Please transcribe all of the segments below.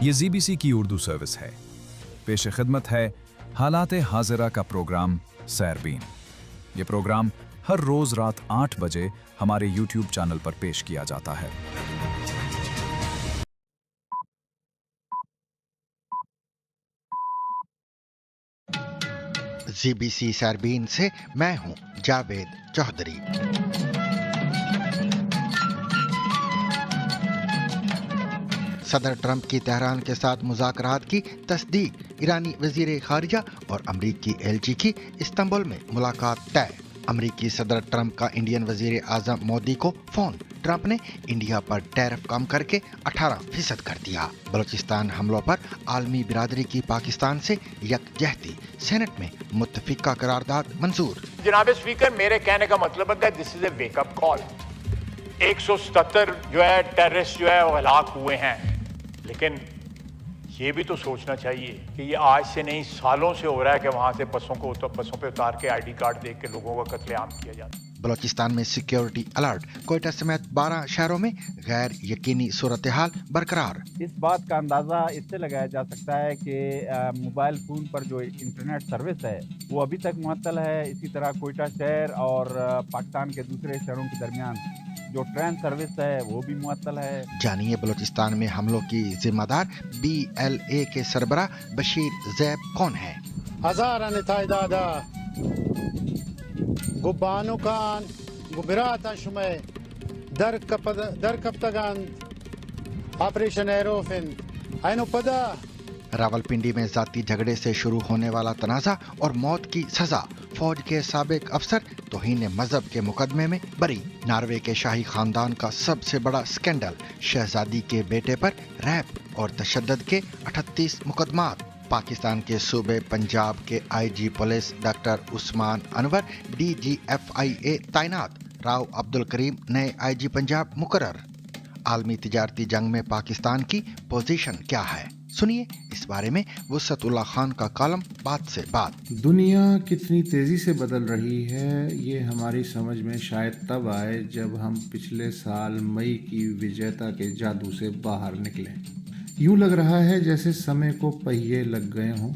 یہ ZBC کی Urdu service ہے. پیش خدمت ہے حالات حاضرہ کا پروگرام سیربین. یہ پروگرام ہر روز رات 8 بجے ہمارے YouTube چینل پر پیش کیا جاتا ہے. ZBC سیربین سے میں ہوں جاوید چودھری. صدر ٹرمپ کی تہران کے ساتھ مذاکرات کی تصدیق. ایرانی وزیر خارجہ اور امریکی ایلچی کی استنبول میں ملاقات طے. امریکی صدر ٹرمپ کا انڈین وزیر اعظم مودی کو فون. ٹرمپ نے انڈیا پر ٹیرف کم کر کے 18% کر دیا. بلوچستان حملوں پر عالمی برادری کی پاکستان سے یکجہتی. سینٹ میں متفقہ قرارداد منظور. جناب اسپیکر، میرے کہنے کا مطلب ہے کہ دس از اے ویک اپ کال. 177 جو ہے ٹیررسٹ جو ہے وہ ہلاک ہوئے ہیں، لیکن یہ بھی تو سوچنا چاہیے کہ یہ آج سے نہیں سالوں سے ہو رہا ہے کہ وہاں سے بسوں پہ اتار کے ID کارڈ دیکھ کے لوگوں کا قتل عام کیا جاتا ہے. بلوچستان میں سیکیورٹی الرٹ. کوئٹہ سمیت 12 شہروں میں غیر یقینی صورتحال برقرار. اس بات کا اندازہ اس سے لگایا جا سکتا ہے کہ موبائل فون پر جو انٹرنیٹ سروس ہے وہ ابھی تک معطل ہے. اسی طرح کوئٹہ شہر اور پاکستان کے دوسرے شہروں کے درمیان جو ٹرین سروس ہے وہ بھی معطل ہے. جانیے بلوچستان میں حملوں کی ذمہ دار BLA کے سربراہ بشیر زیب کون ہے. هزاران تعدادا گبانوکان گبراتان شمه در کپتگان آپریشن ایروفن اینو پدا. راولپنڈی میں ذاتی جھگڑے سے شروع ہونے والا تنازع اور موت کی سزا. فوج کے سابق افسر توہین مذہب کے مقدمے میں بری. ناروے کے شاہی خاندان کا سب سے بڑا سکینڈل. شہزادی کے بیٹے پر ریپ اور تشدد کے 38 مقدمات. پاکستان کے صوبے پنجاب کے IG پولیس ڈاکٹر عثمان انور DGFIA تعینات. راؤ عبدالکریم نئے IG پنجاب مقرر. عالمی تجارتی جنگ میں پاکستان کی پوزیشن کیا ہے؟ سنیے اس بارے میں وسعت اللہ خان کا کالم بات سے بات. دنیا کتنی تیزی سے بدل رہی ہے یہ ہماری سمجھ میں شاید تب آئے جب ہم پچھلے سال مئی کی وجیتا کے جادو سے باہر نکلیں. یوں لگ رہا ہے جیسے سمے کو پہیے لگ گئے ہوں.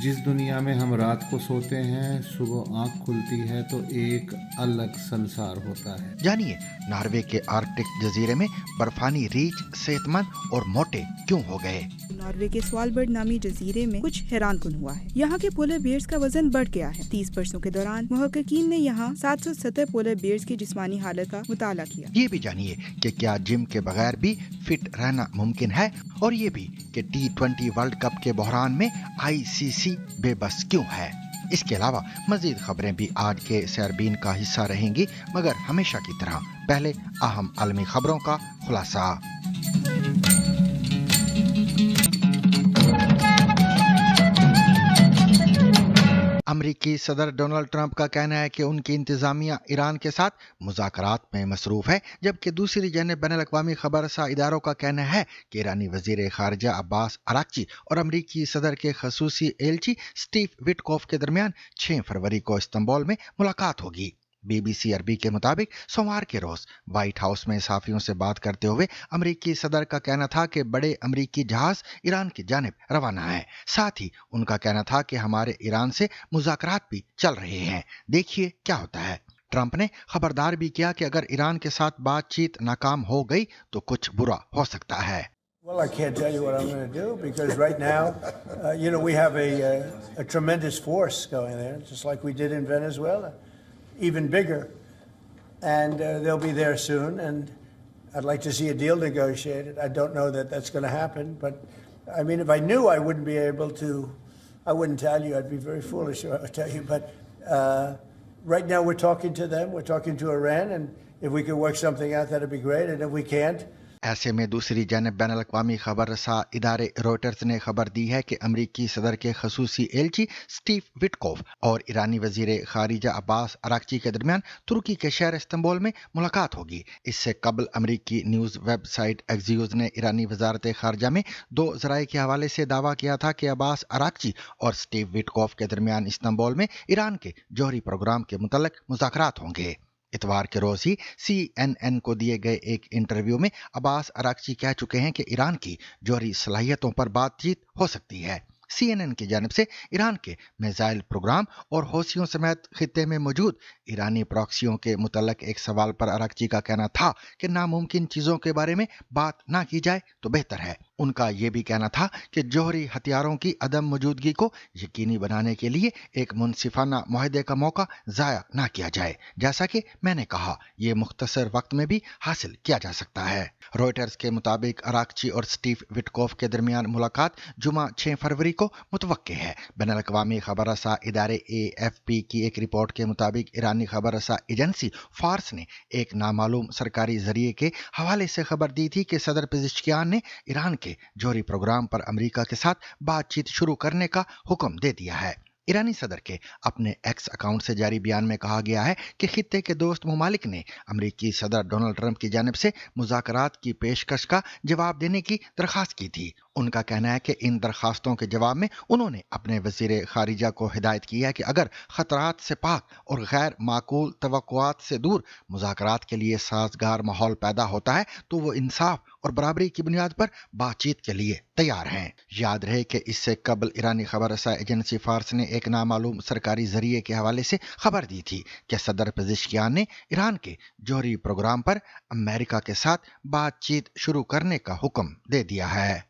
جس دنیا میں ہم رات کو سوتے ہیں صبح آنکھ کھلتی ہے تو ایک الگ سنسار ہوتا ہے. جانیے ناروے کے آرکٹک جزیرے میں برفانی ریچھ صحت مند اور موٹے کیوں ہو گئے. ناروے کے سوالبرڈ نامی جزیرے میں کچھ حیران کن ہوا ہے. یہاں کے پولر بیئرز کا وزن بڑھ گیا ہے. 30 برسوں کے دوران محققین نے یہاں 770 پولر بیئرز کی جسمانی حالت کا مطالعہ کیا. یہ بھی جانیے کہ کیا جم کے بغیر بھی فٹ رہنا ممکن ہے، اور یہ بھی کہ T20 ورلڈ کپ کے بحران میں ICC بے بس کیوں ہے. اس کے علاوہ مزید خبریں بھی آج کے سیربین کا حصہ رہیں گی، مگر ہمیشہ کی طرح پہلے اہم عالمی خبروں کا خلاصہ. امریکی صدر ڈونلڈ ٹرمپ کا کہنا ہے کہ ان کی انتظامیہ ایران کے ساتھ مذاکرات میں مصروف ہے، جبکہ دوسری جانب بین الاقوامی خبر رساں اداروں کا کہنا ہے کہ ایرانی وزیر خارجہ عباس اراغچی اور امریکی صدر کے خصوصی ایلچی سٹیو وٹکوف کے درمیان 6 فروری کو استنبول میں ملاقات ہوگی. BBC عربی کے مطابق سوموار کے روز وائٹ ہاؤس میں صحافیوں سے بات کرتے ہوئے امریکی صدر کا کہنا تھا کہ بڑے امریکی جہاز ایران کی جانب روانہ ہیں. ساتھ ہی ان کا کہنا تھا کہ ہمارے ایران سے مذاکرات بھی چل رہے ہیں. دیکھیے کیا ہوتا ہے. ٹرمپ نے خبردار بھی کیا کہ اگر ایران کے ساتھ بات چیت ناکام ہو گئی تو کچھ برا ہو سکتا ہے. Well, I can't tell you what I'm going to do because right now, we have a tremendous force going there, just like we did in Venezuela. Even bigger, and they'll be there soon, and I'd like to see a deal negotiated. I don't know that that's going to happen, but I mean, if I knew I wouldn't be able to, I wouldn't tell you. I'd be very foolish if I tell you, but right now we're talking to them, we're talking to Iran, and if we could work something out, that'd be great, and if we can't, ایسے میں دوسری جانب بین الاقوامی خبر رساں ادارے Reuters نے خبر دی ہے کہ امریکی صدر کے خصوصی ایلچی سٹیو وٹکوف اور ایرانی وزیر خارجہ عباس اراغچی کے درمیان ترکی کے شہر استنبول میں ملاقات ہوگی. اس سے قبل امریکی نیوز ویب سائٹ ایکزیوز نے ایرانی وزارت خارجہ میں 2 ذرائع کے حوالے سے دعویٰ کیا تھا کہ عباس اراغچی اور سٹیو وٹکوف کے درمیان استنبول میں ایران کے جوہری پروگرام کے متعلق مذاکرات ہوں گے. इतवार के रोज ही CNN को दिए गए एक इंटरव्यू में अब्बास अराक्ची कह चुके हैं कि ईरान की जौहरी सलाहियतों पर बातचीत हो सकती है। CNN की जानिब से ईरान के मिसाइल प्रोग्राम और हौसियों समेत खित्ते में मौजूद ईरानी प्रॉक्सियों के मुतल्लक एक सवाल पर अराक्ची का कहना था कि नामुमकिन चीज़ों के बारे में बात ना की जाए तो बेहतर है। उनका यह भी कहना था कि जौहरी हथियारों की अदम मौजूदगी को यकीनी बनाने के लिए एक मुनसिफाना मुआहदे का मौका ज़ाया ना किया जाए। जैसा कि मैंने कहा, यह मुख्तसर वक्त में भी हासिल किया जा सकता है। रॉयटर्स के मुताबिक अराक्ची और स्टीव विटकॉफ के दरमियान मुलाकात जुमा 6 फरवरी को मुतवक्के है। बैनुल-अक़वामी खबररसा इदारे AFP की एक रिपोर्ट के मुताबिक ईरानी खबररसा एजेंसी फार्स ने एक नामालूम सरकारी जरिए के हवाले से खबर दी थी कि सदर पेज़ेश्कियान ने ईरान के जौहरी प्रोग्राम पर अमेरिका के साथ बातचीत शुरू करने का हुक्म दे दिया है। ईरानी सदर के अपने एक्स अकाउंट से जारी बयान में कहा गया है कि खित्ते के दोस्त ममालिक ने अमेरिकी सदर डोनाल्ड ट्रंप की जानिब से मुज़ाकरात की पेशकश का जवाब देने की दरख्वास्त की थी। उनका कहना है कि इन दरख्वास्तों के जवाब में उन्होंने अपने वज़ीर खारिजा को हिदायत की है कि अगर ख़तरात से पाक और गैर माकूल तवक्कुआत से दूर मुज़ाकरात के लिए साजगार माहौल पैदा होता है तो वो इंसाफ और बराबरी की बुनियाद पर बातचीत के लिए तैयार हैं। याद रहे कि इससे कबल ईरानी खबररसा एजेंसी फार्स ने एक नामालूम सरकारी जरिए के हवाले से खबर दी थी कि सदर पेज़ेश्कियान ने ईरान के जौहरी प्रोग्राम पर अमेरिका के साथ बातचीत शुरू करने का हुक्म दे दिया है।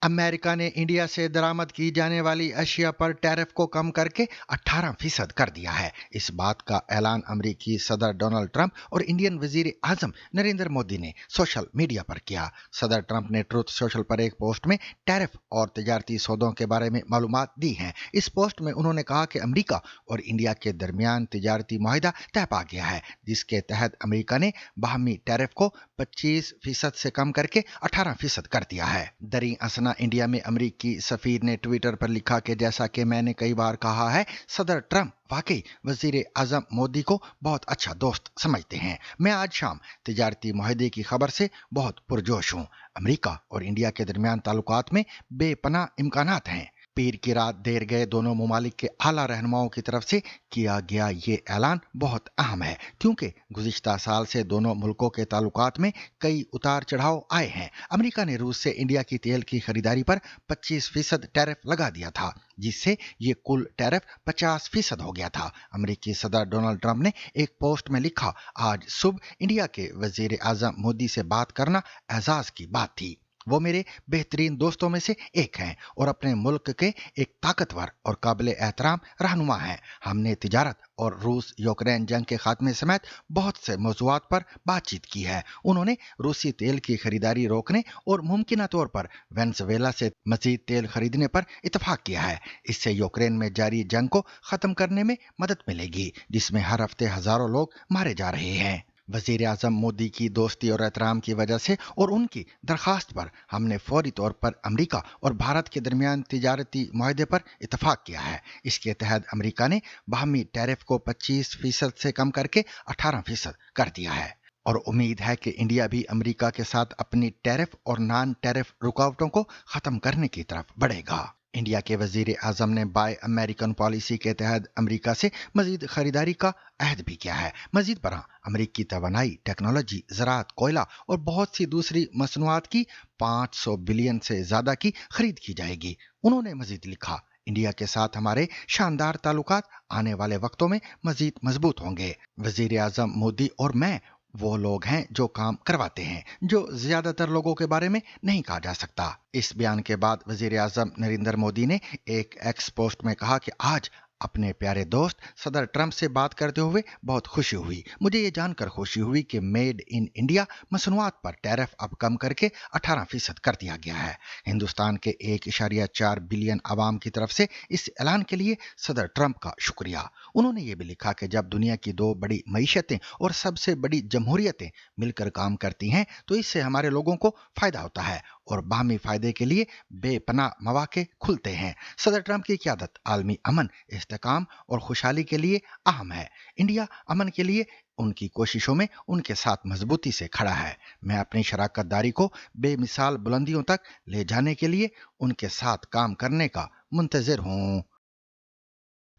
अमेरिका ने इंडिया से दरामद की जाने वाली अशिया पर टैरिफ को कम करके 18% कर दिया है। इस बात का ऐलान अमेरिकी सदर डोनाल्ड ट्रंप और इंडियन वजीर आजम नरेंद्र मोदी ने सोशल मीडिया पर किया। सदर ट्रंप ने ट्रुथ सोशल पर एक पोस्ट में टैरिफ और तजारती सौदों के बारे में मालूमात दी हैं। इस पोस्ट में उन्होंने कहा कि अमेरिका और इंडिया के दरमियान तजारती मुआहिदा तय पा गया है, जिसके तहत अमेरिका ने बाहमी टैरिफ को 25% से कम करके 18% कर दिया है। दरी असना इंडिया में अमेरिकी सफीर ने ट्विटर पर लिखा कि जैसा कि मैंने कई बार कहा है, सदर ट्रंप वाकई वजीर आजम मोदी को बहुत अच्छा दोस्त समझते हैं। मैं आज शाम तिजारती मुआहदे की खबर से बहुत पुरजोश हूँ। अमेरिका और इंडिया के दरमियान ताल्लुकात में बेपनाह इम्कानात हैं। पीर की रात देर गए दोनों ममालिक के आला रहनुमाओं की तरफ से किया गया ये ऐलान बहुत अहम है, क्योंकि गुज़िश्ता साल से दोनों मुल्कों के ताल्लुकात में कई उतार चढ़ाव आए हैं। अमेरिका ने रूस से इंडिया की तेल की खरीदारी पर 25% टैरिफ लगा दिया था, जिससे ये कुल टैरिफ 50% हो गया था। अमेरिकी सदर डोनाल्ड ट्रंप ने एक पोस्ट में लिखा, आज सुबह इंडिया के वजीर आजम मोदी से बात करना एजाज की बात थी। वो मेरे बेहतरीन दोस्तों में से एक हैं और अपने मुल्क के एक ताकतवर और काबिल एहतराम रहनुमा हैं। हमने तिजारत और रूस यूक्रेन जंग के खात्मे समेत बहुत से मौज़ूआत पर बातचीत की है। उन्होंने रूसी तेल की खरीदारी रोकने और मुमकिन तौर पर वेनेज़ुएला से मज़ीद तेल खरीदने पर इत्तफाक किया है। इससे यूक्रेन में जारी जंग को ख़त्म करने में मदद मिलेगी, जिसमें हर हफ्ते हज़ारों लोग मारे जा रहे हैं। वज़ीर आज़म मोदी की दोस्ती और एहतराम की वजह से और उनकी दरख्वास्त पर हमने फौरी तौर पर अमेरिका और भारत के दरमियान तिजारती मुआहदे पर इत्तफाक किया है। इसके तहत अमेरिका ने बाहमी टैरिफ को 25% से कम करके 18% कर दिया है और उम्मीद है कि इंडिया भी अमेरिका के साथ अपनी टैरिफ और नॉन टैरिफ रुकावटों को ख़त्म करने की तरफ बढ़ेगा। इंडिया के वजीर आजम ने बाय अमेरिकन पॉलिसी के तहत अमेरिका से मजीद खरीदारी का अहद भी किया है। मजीद बरआं अमेरिकी तवानाई, टेक्नोलॉजी, ज़राअत, कोयला और बहुत सी दूसरी मसनूआत की 500 बिलियन से ज़्यादा की खरीद की जाएगी। उन्होंने मजीद लिखा, इंडिया के साथ हमारे शानदार ताल्लुकात आने वाले वक्तों में मजीद मजबूत होंगे। वजीर आजम मोदी और मैं वो लोग हैं जो काम करवाते हैं, जो ज्यादातर लोगों के बारे में नहीं कहा जा सकता। इस बयान के बाद वजीर आजम नरेंद्र मोदी ने एक एक्स पोस्ट में कहा कि आज अपने प्यारे दोस्त सदर ट्रंप से बात करते हुए बहुत खुशी हुई। मुझे ये जानकर खुशी हुई कि मेड इन इंडिया मसनूआत पर टैरिफ अब कम करके 18% कर दिया गया है। हिंदुस्तान के 1.4 बिलियन आवाम की तरफ से इस ऐलान के लिए सदर ट्रंप का शुक्रिया। उन्होंने ये भी लिखा कि जब दुनिया की दो बड़ी मईशतें और सबसे बड़ी जमहूरियतें मिलकर काम करती हैं तो इससे हमारे लोगों को फायदा होता है और बाहमी फायदे के लिए बेपनाह मौके खुलते हैं। सदर ट्रंप की क़यादत आलमी अमन, इस्तेकाम और खुशहाली के लिए अहम है। इंडिया अमन के लिए उनकी कोशिशों में उनके साथ मजबूती से खड़ा है। मैं अपनी शराकत दारी को बेमिसाल बुलंदियों तक ले जाने के लिए उनके साथ काम करने का मुंतज़िर हूँ।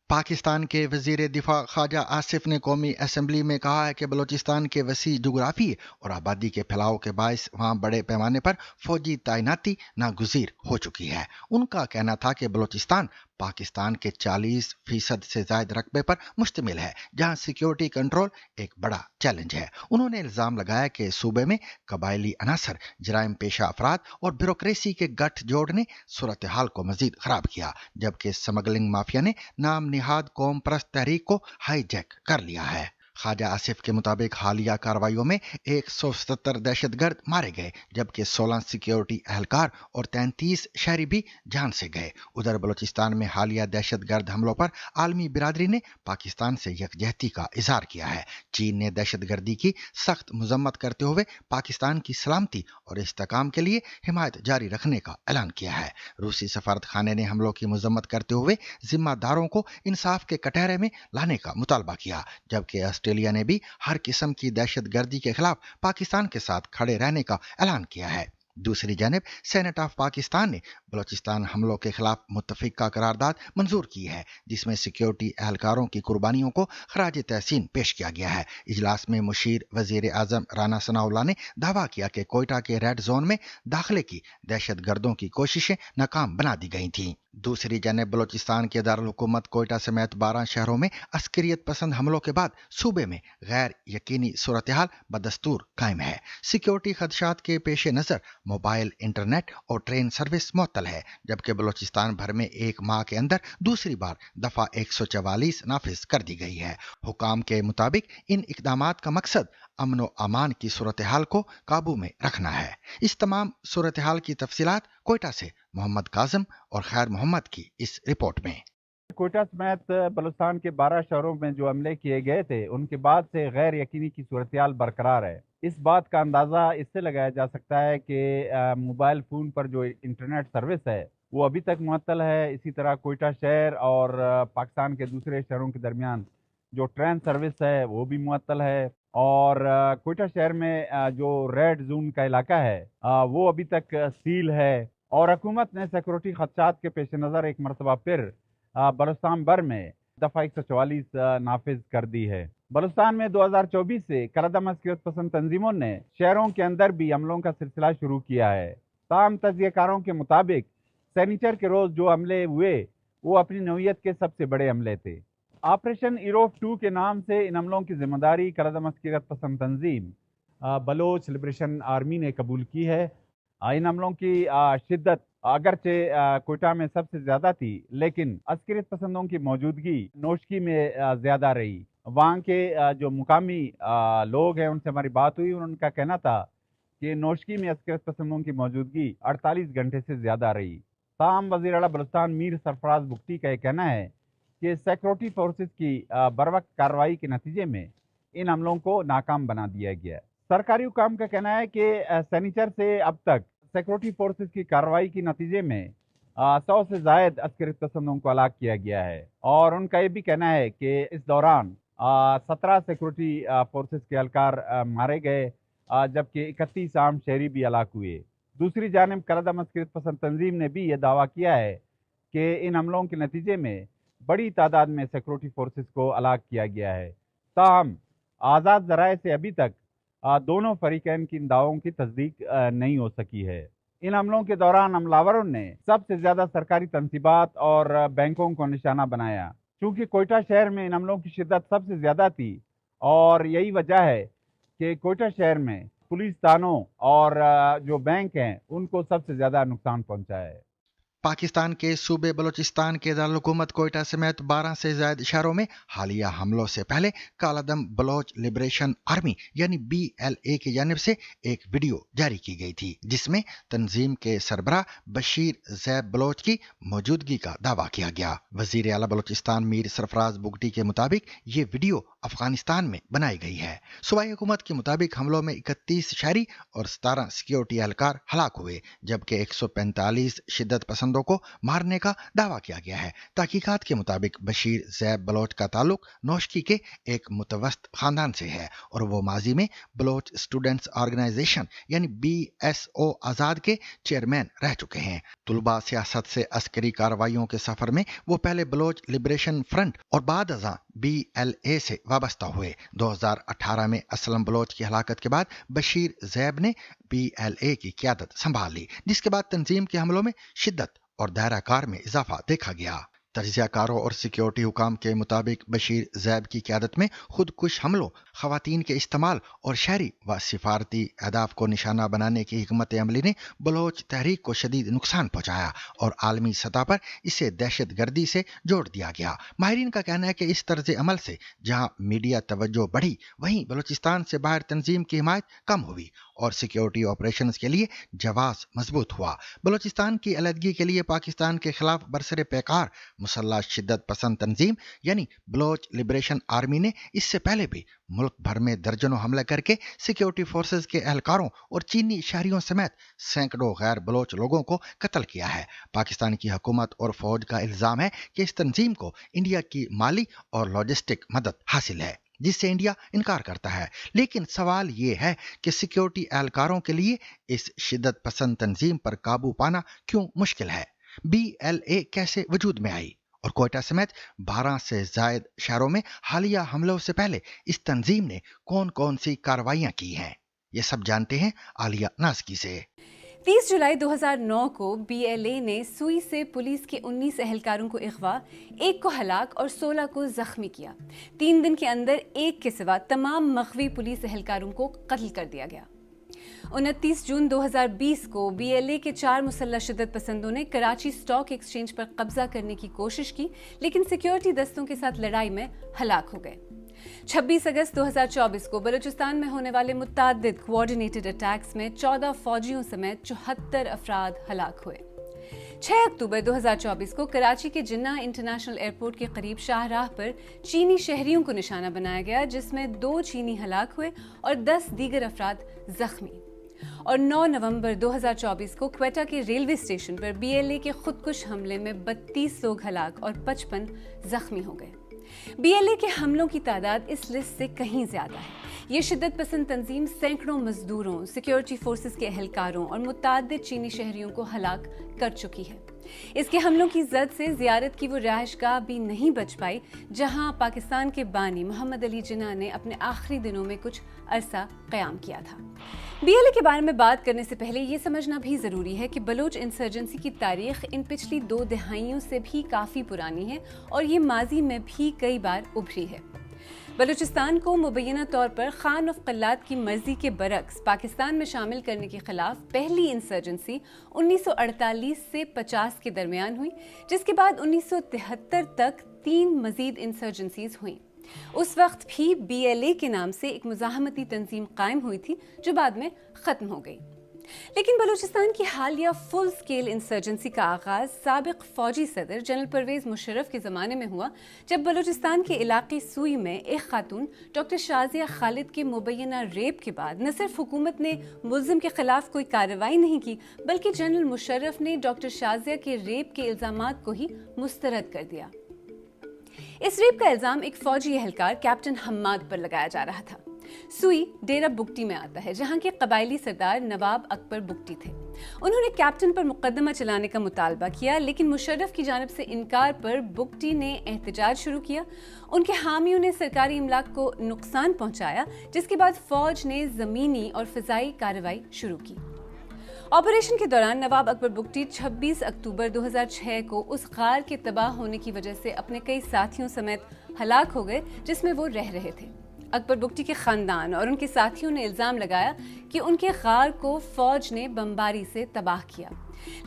पाकिस्तान के वजीर दिफा ख्वाजा आसिफ ने कौमी असम्बली में कहा है कि बलूचिस्तान के वसी जोग्राफी और आबादी के फैलाव के बायस वहाँ बड़े पैमाने पर फौजी तैनाती नागुज़ीर हो चुकी है। उनका कहना था कि बलूचिस्तान पाकिस्तान के 40% से ज्यादा रकबे पर मुश्तमिल है, जहां सिक्योरिटी कंट्रोल एक बड़ा चैलेंज है। उन्होंने इल्जाम लगाया कि सूबे में कबायली अनासर, जराइम पेशा अफराद और ब्यूरोक्रेसी के गठजोड़ ने सूरत हाल को मजीद खराब किया, जबकि स्मगलिंग माफिया ने नाम निहाद कौम परस्त तहरीक को हाईजैक कर लिया है। ख्वाजा आसिफ के मुताबिक हालिया कार्रवाइयों में 177 दहशतगर्द मारे गए, जबकि 16 सिक्योरिटी एहलकार और 33 शहरी भी जान से गए। उधर बलूचिस्तान में हालिया दहशतगर्द हमलों पर आलमी बिरादरी ने पाकिस्तान से यकजहती का इजहार किया है। चीन ने दहशतगर्दी की सख्त मजम्मत करते हुए पाकिस्तान की सलामती और इस्तेकाम के लिए हिमायत जारी रखने का ऐलान किया है। रूसी सफारत खाने ने हमलों की मजम्मत करते हुए जिम्मेदारों को इंसाफ के कटहरे में लाने का मुतालबा किया, जबकि ऑस्ट्रेलिया ने भी हर किस्म की दहशतगर्दी के खिलाफ पाकिस्तान के साथ खड़े रहने का ऐलान किया है। दूसरी जानिब सेनेट ऑफ पाकिस्तान ने बलूचिस्तान हमलों के खिलाफ मुत्तफिका करारदाद मंजूर की है, जिसमें सिक्योरिटी एहलकारों की कुर्बानियों को खराज तहसीन पेश किया गया है। इजलास में मुशीर वजीर आजम राना सनाउल्लाह ने दावा किया कि कोयटा के रेड जोन में दाखिले की दहशतगर्दों की कोशिशें नाकाम बना दी गई थीं। दूसरी जानिब बलूचिस्तान के दारुल हुकूमत कोयटा समेत 12 शहरों में अस्करियत पसंद हमलों के बाद सूबे में गैर यकीनी सूरत हाल बदस्तूर कायम है। सिक्योरिटी खदशात के पेश नज़र मोबाइल, इंटरनेट और ट्रेन सर्विस मुअत्तल है, जबकि बलूचिस्तान भर में एक माह के अंदर दूसरी बार दफा 144 नाफिज कर दी गई है। हुकाम के मुताबिक इन इकदामात का मकसद अमन व अमान की सूरत हाल को काबू में रखना है। इस तमाम सूरत हाल की तफसीलात कोयटा से मोहम्मद काजिम और खैर मोहम्मद की इस रिपोर्ट में। कोयटा समेत बलूचिस्तान के 12 शहरों में जो हमले किए गए थे, उनके बाद से गैर यकीनी की सूरत हाल बरकरार है। इस बात का अंदाज़ा इससे लगाया जा सकता है कि मोबाइल फ़ोन पर जो इंटरनेट सर्विस है वो अभी तक मुअत्तल है। इसी तरह कोयटा शहर और पाकिस्तान के दूसरे शहरों के दरमियान जो ट्रेन सर्विस है वो भी मुअत्तल है। और कोयटा शहर में जो रेड जोन का इलाका है वो अभी तक सील है। और हुकूमत ने सिक्योरिटी खदशात के पेश नज़र एक मरतबा फिर बलूचिस्तान भर में दफ़ा 144 नाफिज कर दी है। बलूचिस्तान में 2024 से कलअदम अस्करियत पसंद तंजीमों ने शहरों के अंदर भी हमलों का सिलसिला शुरू किया है। ताम तजियाकारों के मुताबिक सनीचर के रोज़ जो हमले हुए वो अपनी नौइयत के सबसे बड़े हमले थे। ऑपरेशन यूरोप 2 के नाम से इन हमलों की जिम्मेदारी कलअदम अस्करियत पसंद तंजीम बलोच लिबरेशन आर्मी ने कबूल की है। इन हमलों की शिद्दत अगरचे कोयटा में सबसे ज़्यादा थी, लेकिन अस्करियत पसंदों की मौजूदगी नोशकी में ज़्यादा रही। वहाँ के जो मुकामी लोग हैं उनसे हमारी बात हुई, उनका कहना था कि नोशकी में अस्करियत पसंदों की मौजूदगी 48 घंटे से ज़्यादा रही। ताम वज़ीर आला बलूचिस्तान मीर सरफराज बुगटी का कहना है कि सिक्योरिटी फोर्सेस की बरवक्त कार्रवाई के नतीजे में इन हमलों को नाकाम बना दिया गया। सरकारी हुकाम का कहना है कि सनीचर से अब तक सिक्योरिटी फोर्सेस की कार्रवाई के नतीजे में 100 से ज़ायद अस्करियत पसंदों को हलाक किया गया है। और उनका ये भी कहना है कि इस दौरान 17 सिक्योरिटी फोर्सेस के एहलकार मारे गए, जबकि 31 आम शहरी भी हलाक हुए। दूसरी जानिब कलअदम अस्करियत पसंद तंजीम ने भी यह दावा किया है कि इन हमलों के नतीजे में बड़ी तादाद में सिक्योरिटी फोर्सेस को हलाक किया गया है। ताहम आज़ाद ज़राए से अभी तक दोनों फरीकैन की इन दावों की तस्दीक नहीं हो सकी है। इन हमलों के दौरान हमलावरों ने सबसे ज़्यादा सरकारी तनसीबात और बैंकों को निशाना बनाया। चूँकि कोयटा शहर में इन हमलों की शिद्दत सबसे ज़्यादा थी और यही वजह है कि कोयटा शहर में पुलिस थानों और जो बैंक हैं उनको सबसे ज़्यादा नुकसान पहुँचा है। पाकिस्तान के सूबे बलूचिस्तान के दारुल हुकूमत कोयटा समेत 12 से ज्यादा शहरों में हालिया हमलों से पहले कालादम बलोच लिबरेशन आर्मी यानी BLA की जानिब से एक वीडियो जारी की गई थी, जिसमें तंजीम के सरबराह बशीर ज़ैब बलोच की मौजूदगी का दावा किया गया। वजीर आला बलूचिस्तान मीर सरफराज बुगटी के मुताबिक ये वीडियो अफगानिस्तान में बनाई गई है। सूबाई हुकूमत के मुताबिक हमलों में 31 शहरी और 17 सिक्योरिटी एहलकार हलाक हुए, जबकि 145 शिद्दत पसंदों पसंदों को मारने का दावा किया गया है। तहकीकात के मुताबिक बशीर ज़ैब बलोच का ताल्लुक नौशकी के एक मुतवस्त खानदान से है और वो माजी में बलोच स्टूडेंट्स ऑर्गेनाइजेशन यानी BSO आज़ाद के चेयरमैन रह चुके हैं। तुलबा सियासत से अस्करी कार्रवाइयों के सफर में वो पहले बलोच लिबरेशन फ्रंट और बाद अज़ां BLA से वाबस्ता हुए। 2018 में असलम बलोच की हलाकत के बाद बशीर ज़ैब ने BLA की क़यादत संभाल ली, जिसके बाद तंजीम के हमलों में शिद्दत और दायरा कार में इजाफा देखा गया। तजियाकारों और सिक्योरिटी हुकाम के मुताबिक बशीर ज़ैब की क़यादत में खुदकुश हमलों, ख़वातीन के इस्तेमाल और शहरी व सिफारती अहदाफ को निशाना बनाने की हिकमत अमली ने बलोच तहरीक को शदीद नुकसान पहुँचाया और आलमी सतह पर इसे दहशत गर्दी से जोड़ दिया गया। माहिरीन का कहना है कि इस तर्ज अमल से जहाँ मीडिया तवज्जो बढ़ी, वहीं बलोचिस्तान से बाहर तंजीम की हिमायत कम हुई और सिक्योरिटी ऑपरेशंस के लिए जवाब मजबूत हुआ। बलोचिस्तान की अलहदगी के लिए पाकिस्तान के खिलाफ बरसरे पैकार मुसल्लह शिद्दत पसंद तंजीम यानी बलोच लिबरेशन आर्मी ने इससे पहले भी मुल्क भर में दर्जनों हमले करके सिक्योरिटी फोर्सेस के एहलकारों और चीनी शहरियों समेत सैकड़ों गैर बलोच लोगों को कत्ल किया है। पाकिस्तान की हुकूमत और फौज का इल्जाम है कि इस तंजीम को इंडिया की माली और लॉजिस्टिक मदद हासिल है, जिससे इंडिया इनकार करता है। लेकिन सवाल ये है कि सिक्योरिटी एहलकारों के लिए इस शिद्दत पसंद तंजीम पर काबू पाना क्यों मुश्किल है? BLA कैसे वजूद में आई और कोयटा समेत 12 से जायद शहरों में हालिया हमलों से पहले इस तंजीम ने कौन कौन सी कार्रवाइयां की हैं? ये सब जानते हैं आलिया नाज़की से। 30 जुलाई 2009 को BLA ने सुई से पुलिस के 19 एहलकारों को अगवा, 1 को हलाक और 16 को जख्मी किया। 3 दिन के अंदर 1 के सिवा तमाम मखवी पुलिस एहलकारों को कत्ल कर दिया गया। 29 जून 2020 को BLA के 4 मुसल्लह शिद्दत पसंदों ने कराची स्टॉक एक्सचेंज पर कब्जा करने की कोशिश की, लेकिन सिक्योरिटी दस्तों के साथ लड़ाई में हलाक हो गए। 26 अगस्त 2024 को बलूचिस्तान में होने वाले मुतअद्दिद कोऑर्डिनेटेड अटैक्स में 14 फौजियों समेत 74 अफराद हलाक हुए। 6 अक्टूबर 2024 को कराची के जिन्ना इंटरनेशनल एयरपोर्ट के करीब शाहराह पर चीनी शहरियों को निशाना बनाया गया, जिसमें 2 चीनी हलाक हुए और 10 दीगर अफराद जख्मी। और 9 नवंबर 2024 को क्वेटा के रेलवे स्टेशन पर BLA के खुदकुश हमले में 32 लोग हलाक और 55 जख्मी हो गए। BLA के हमलों की तादाद इस लिस्ट से कहीं ज्यादा है। ये शिद्दत पसंद तंजीम सैकड़ों मजदूरों, सिक्योरिटी फोर्सेस के एहलकारों और मुतअद्दिद चीनी शहरियों को हलाक कर चुकी है। इसके हमलों की जद से ज़ियारत की वो रिहाइशगाह भी नहीं बच पाई जहां पाकिस्तान के बानी मोहम्मद अली जिन्ना ने अपने आखिरी दिनों में कुछ अरसा क़याम किया था। BLA के बारे में बात करने से पहले ये समझना भी ज़रूरी है कि बलूच इंसर्जेंसी की तारीख इन पिछली 2 दहाइयों से भी काफ़ी पुरानी है और ये माजी में भी कई बार उभरी है। बलूचिस्तान को मुबैना तौर पर खान ऑफ कल्लात की मर्जी के बरक्स पाकिस्तान में शामिल करने के खिलाफ पहली इंसर्जेंसी 1948 से 50 के दरमियान हुई, जिसके बाद 1973 तक 3 मजीद इंसर्जेंसीज हुई। उस वक्त भी BLA के नाम से एक मुज़ाहमती तंजीम कायम हुई थी जो बाद में ख़त्म हो गई। लेकिन बलूचिस्तान की हालिया फुल स्केल इंसर्जेंसी का आगाज़ साबिक फौजी सदर जनरल परवेज़ मुशर्रफ के ज़माने में हुआ, जब बलूचिस्तान के इलाके सुई में एक खातून डॉक्टर शाज़िया खालिद के मुबैना रेप के बाद न सिर्फ हुकूमत ने मुल्ज़िम के खिलाफ कोई कार्रवाई नहीं की, बल्कि जनरल मुशर्रफ ने डॉक्टर शाज़िया के रेप के इल्ज़ामात को ही मुस्तरद कर दिया। इस रेप का इल्ज़ाम एक फौजी एहलकार कैप्टन हम्माद पर लगाया जा रहा था। सुई डेरा बुगटी में आता है, जहां के कबायली सरदार नवाब अकबर बुगटी थे। उन्होंने कैप्टन पर मुकदमा चलाने का मुतालबा किया, लेकिन मुशर्रफ की जानिब से इनकार पर बुगटी ने एहतजाज शुरू किया। उनके हामियों ने सरकारी इमलाक को नुकसान पहुंचाया, जिसके बाद फौज ने ज़मीनी और फ़िज़ाई कार्रवाई शुरू की। ऑपरेशन के दौरान नवाब अकबर बुगटी 26 अक्टूबर 2006 को उस गार के तबाह होने की वजह से अपने कई साथियों समेत हलाक हो गए जिसमें वो रह रहे थे। अकबर बुगटी के खानदान और उनके साथियों ने इल्ज़ाम लगाया कि उनके गार को फौज ने बमबारी से तबाह किया,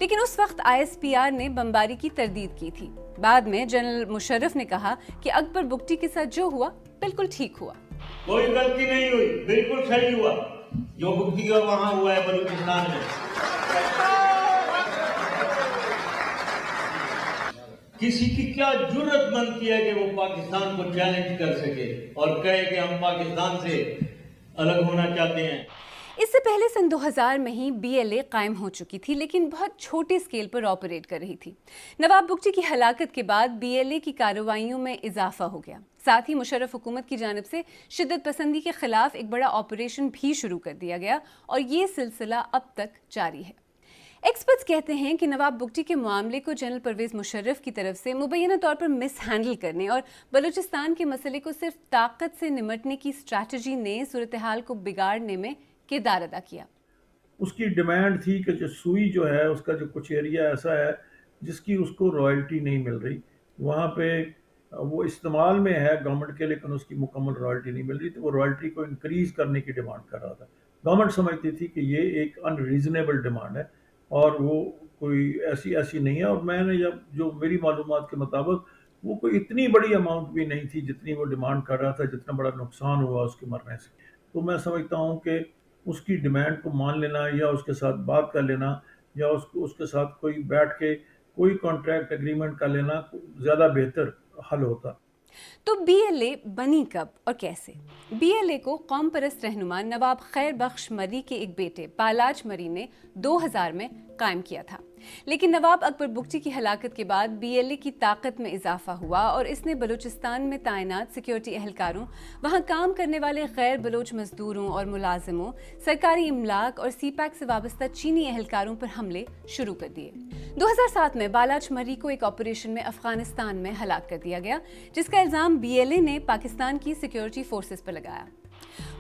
लेकिन उस वक्त ISPR ने बमबारी की तरदीद की थी। बाद में जनरल मुशर्रफ ने कहा कि अकबर बुगटी के साथ जो हुआ बिल्कुल ठीक हुआ। कोई गलती नहीं हुई, बिल्कुल सही हुआ जो बुगटी का वहाँ हुआ है बलूचिस्तान में। किसी की क्या जुर्रत बनती है कि वो पाकिस्तान को चैलेंज कर सके और कहे कि हम पाकिस्तान से अलग होना चाहते हैं। اس سے پہلے سن 2000 میں ہی BLA قائم ہو چکی تھی، لیکن بہت چھوٹے سکیل پر آپریٹ کر رہی تھی۔ نواب بگٹی کی ہلاکت کے بعد BLA کی کارروائیوں میں اضافہ ہو گیا۔ ساتھ ہی مشرف حکومت کی جانب سے شدت پسندی کے خلاف ایک بڑا آپریشن بھی شروع کر دیا گیا اور یہ سلسلہ اب تک جاری ہے۔ ایکسپرٹس کہتے ہیں کہ نواب بگٹی کے معاملے کو جنرل پرویز مشرف کی طرف سے مبینہ طور پر مس ہینڈل کرنے اور بلوچستان کے مسئلے کو صرف طاقت سے نمٹنے کی اسٹریٹجی نے صورتحال کو بگاڑنے میں کردار ادا کیا۔ اس کی ڈیمانڈ تھی کہ جو سوئی جو ہے اس کا جو کچھ ایریا ایسا ہے جس کی اس کو رائلٹی نہیں مل رہی، وہاں پہ وہ استعمال میں ہے گورنمنٹ کے لیکن اس کی مکمل رائلٹی نہیں مل رہی، تو وہ رائلٹی کو انکریز کرنے کی ڈیمانڈ کر رہا تھا۔ گورنمنٹ سمجھتی تھی کہ یہ ایک ان ریزنیبل ڈیمانڈ ہے اور وہ کوئی ایسی نہیں ہے، اور میں نے جو میری معلومات کے مطابق وہ کوئی اتنی بڑی اماؤنٹ بھی نہیں تھی جتنی وہ ڈیمانڈ کر رہا تھا، جتنا بڑا نقصان ہوا اس کے مرنے سے۔ تو میں سمجھتا ہوں کہ اس کی ڈیمانڈ کو مان لینا یا اس کے ساتھ بات کر لینا یا اس کے ساتھ کوئی بیٹھ کے کوئی کانٹریکٹ ایگریمنٹ کر لینا زیادہ بہتر حل ہوتا۔ تو BLA بنی کب اور کیسے؟ BLA کو قوم پرست رہنما نواب خیر بخش مری کے ایک بیٹے پالاج مری نے 2000 میں قائم کیا تھا، لیکن نواب اکبر بگٹی کی ہلاکت کے بعد BLA کی طاقت میں اضافہ ہوا اور اس نے بلوچستان میں تعینات سیکیورٹی اہلکاروں، وہاں کام کرنے والے غیر بلوچ مزدوروں اور ملازموں، سرکاری املاک اور CPAC سے وابستہ چینی اہلکاروں پر حملے شروع کر دیے۔ 2007 میں بالاچ مری کو ایک آپریشن میں افغانستان میں ہلاک کر دیا گیا، جس کا الزام BLA نے پاکستان کی سیکیورٹی فورسز پر لگایا۔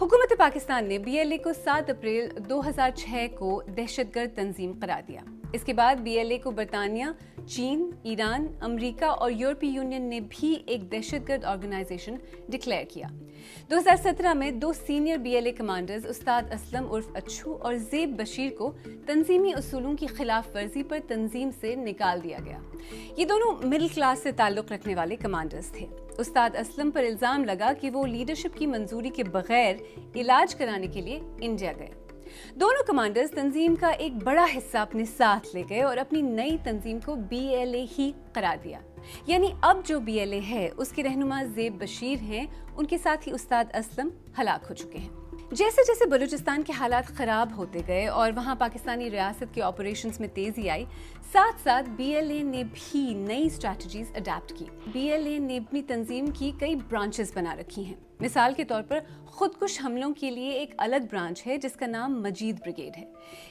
حکومت پاکستان نے BLA کو 7 اپریل 2006 کو دہشت گرد تنظیم قرار دیا۔ اس کے بعد BLA کو برطانیہ، چین، ایران، امریکہ اور یورپی یونین نے بھی ایک دہشت گرد آرگنائزیشن ڈکلیئر کیا۔ 2017 میں 2 سینئر BLA کمانڈرز استاد اسلم عرف اچھو اور زیب بشیر کو تنظیمی اصولوں کی خلاف ورزی پر تنظیم سے نکال دیا گیا۔ یہ دونوں مڈل کلاس سے تعلق رکھنے والے کمانڈرز تھے۔ استاد اسلم پر الزام لگا کہ وہ لیڈرشپ کی منظوری کے بغیر علاج کرانے کے لیے انڈیا گئے۔ دونوں کمانڈرز تنظیم کا ایک بڑا حصہ اپنے ساتھ لے گئے اور اپنی نئی تنظیم کو BLA ہی قرار دیا، یعنی اب جو BLA ہے اس کے رہنما زیب بشیر ہیں، ان کے ساتھ ہی استاد اسلم ہلاک ہو چکے ہیں۔ جیسے جیسے بلوچستان کے حالات خراب ہوتے گئے اور وہاں پاکستانی ریاست کے آپریشنز میں تیزی آئی، ساتھ ساتھ BLA نے بھی نئی اسٹریٹجیز اڈاپٹ کی۔ BLA نے اپنی تنظیم کی کئی برانچز بنا رکھی ہیں۔ مثال کے طور پر خودکش حملوں کے لیے ایک الگ برانچ ہے جس کا نام مجید بریگیڈ ہے۔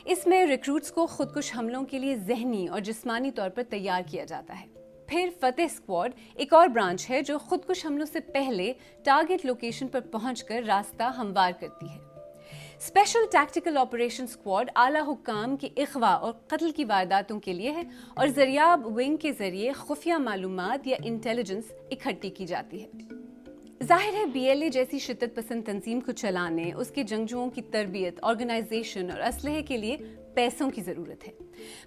اس میں ریکروٹس کو خودکش حملوں کے لیے ذہنی اور جسمانی طور پر تیار کیا جاتا ہے۔ پھر فتح اسکواڈ ایک اور برانچ ہے جو خودکش حملوں سے پہلے ٹارگٹ لوکیشن پر پہنچ کر راستہ ہموار کرتی ہے۔ اسپیشل ٹیکٹیکل آپریشن اسکواڈ اعلیٰ حکام کے اغوا اور قتل کی وارداتوں کے لیے ہے اور زریاب ونگ کے ذریعے خفیہ معلومات یا انٹیلیجنس اکٹھی کی جاتی ہے۔ ظاہر ہے BLA جیسی شدت پسند تنظیم کو چلانے، اس کے جنگجوؤں کی تربیت، آرگنائزیشن اور اسلحے کے لیے پیسوں کی ضرورت ہے۔